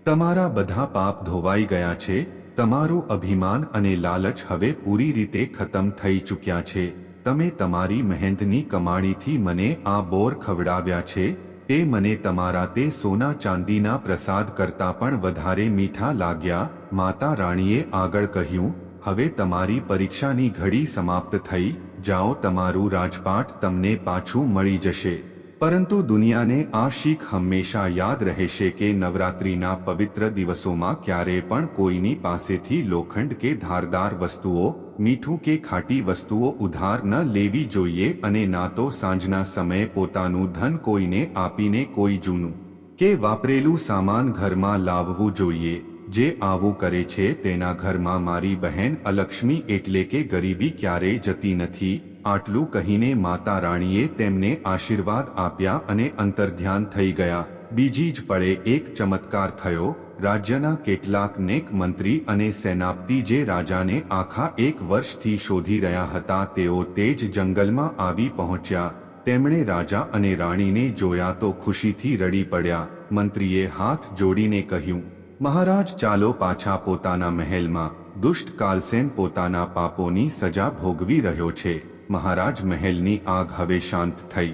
તમારા બધા પાપ ધોવાઈ ગયા છે. તમારું અભિમાન અને લાલચ હવે પૂરી રીતે ખતમ થઈ ચૂક્યા છે. તમે તમારી મહેનતની કમાણીથી મને આ બોર ખવડાવ્યા છે. તે મને તમારા તે સોના ચાંદીના પ્રસાદ કરતાં પણ વધારે મીઠા લાગ્યા. માતા રાણીએ આગળ કહ્યું, હવે તમારી પરીક્ષાની ઘડી સમાપ્ત થઈ. જાઓ, તમારું રાજપાટ તમને પાછું મળી જશે. પરંતુ દુનિયાને આ શીખ હંમેશા યાદ રહેશે કે નવરાત્રિના પવિત્ર દિવસોમાં ક્યારે પણ કોઈની પાસેથી લોખંડ કે ધારદાર વસ્તુઓ, મીઠું કે ખાટી વસ્તુઓ ઉધાર ન લેવી જોઈએ અને ના તો સાંજના સમયે પોતાનું ધન કોઈને આપીને કોઈ જૂનું કે વાપરેલું સામાન ઘરમાં લાવવું જોઈએ. જે આવું કરે છે તેના ઘરમાં મારી બહેન અલક્ષ્મી એટલે કે ગરીબી ક્યારેય જતી નથી. આટલું કહીને માતા રાણીએ તેમને આશીર્વાદ આપ્યા અને અંતર્ધ્યાન થઈ ગયા. બીજી જ પળે એક ચમત્કાર થયો. રાજ્યના કેટલાક નેક મંત્રી અને સેનાપતિ જે રાજાને આખા 1 વર્ષથી શોધી રહ્યા હતા તેઓ તે જ જંગલમાં આવી પહોંચ્યા. તેમણે રાજા અને રાણીને જોયા તો ખુશીથી રડી પડ્યા. મંત્રીએ હાથ જોડીને કહ્યું, મહારાજ, ચાલો પાછા પોતાના મહેલમાં. દુષ્ટ કાલસેન પોતાના પાપોની સજા ભોગવી રહ્યો છે. મહારાજ, મહેલની આગ હવે શાંત થઈ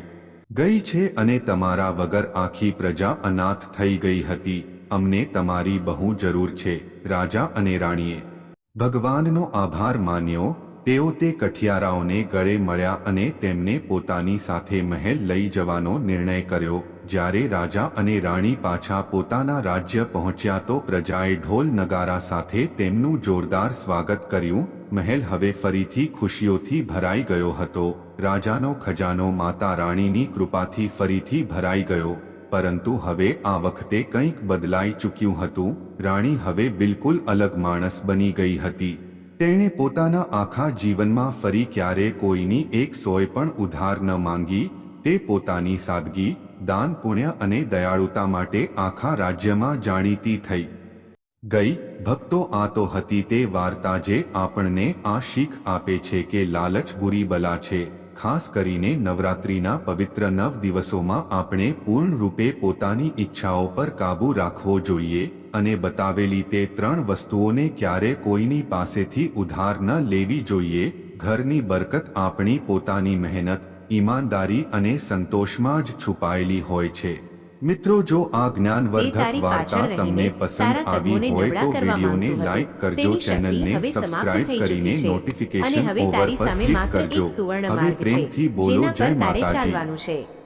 ગઈ છે અને તમારા વગર આખી પ્રજા અનાથ થઈ ગઈ હતી. અમને તમારી બહુ જરૂર છે. રાજા અને રાણીએ ભગવાનનો આભાર માન્યો. તેઓ તે કઠિયારાઓને ગળે મળ્યા અને તેમને પોતાની સાથે મહેલ લઈ જવાનો નિર્ણય કર્યો. જ્યારે રાજા અને રાણી પાછા પોતાના રાજ્ય પહોંચ્યા તો પ્રજાએ ઢોલ નગારા સાથે તેમનું જોરદાર સ્વાગત કર્યું. મહેલ હવે ફરીથી ખુશીઓથી ભરાઈ ગયો હતો. રાજાનો ખજાનો માતા રાણીની કૃપાથી ફરીથી ભરાઈ ગયો. પરંતુ હવે આ વખતે કંઈક બદલાઈ ચૂક્યું હતું. રાણી હવે બિલકુલ અલગ માણસ બની ગઈ હતી. તેણે પોતાના આખા જીવનમાં ફરી ક્યારે કોઈની એક સોય પણ ઉધાર ન માંગી. તે પોતાની સાદગી, દાન, પુણ્ય અને દયાળુતા માટે આખા રાજ્યમાં જાણીતી થઈ ગઈ. ભક્તો, આ તો હતી તે વાર્તા જે આપણને આ શીખ આપે છે કે લાલચ બુરી બલા છે. ખાસ કરીને નવરાત્રિના પવિત્ર 9 દિવસોમાં આપણે પૂર્ણ રૂપે પોતાની ઈચ્છાઓ પર કાબૂ રાખવો જોઈએ અને બતાવેલી તે 3 વસ્તુઓને ક્યારે કોઈની પાસેથી ઉધાર ન લેવી જોઈએ. ઘરની બરકત આપણી પોતાની મહેનત, ઈમાનદારી અને સંતોષમાં જ છુપાયેલી હોય છે. મિત્રો, જો આ જ્ઞાનવર્ધક વાર્તા તમને પસંદ આવી હોય તો વિડીયોને લાઈક કરજો, ચેનલને સબસ્ક્રાઇબ કરીને નોટિફિકેશન ઓવર પર ક્લિક કરજો. હવે પ્રેમથી બોલો, જય માતાજી.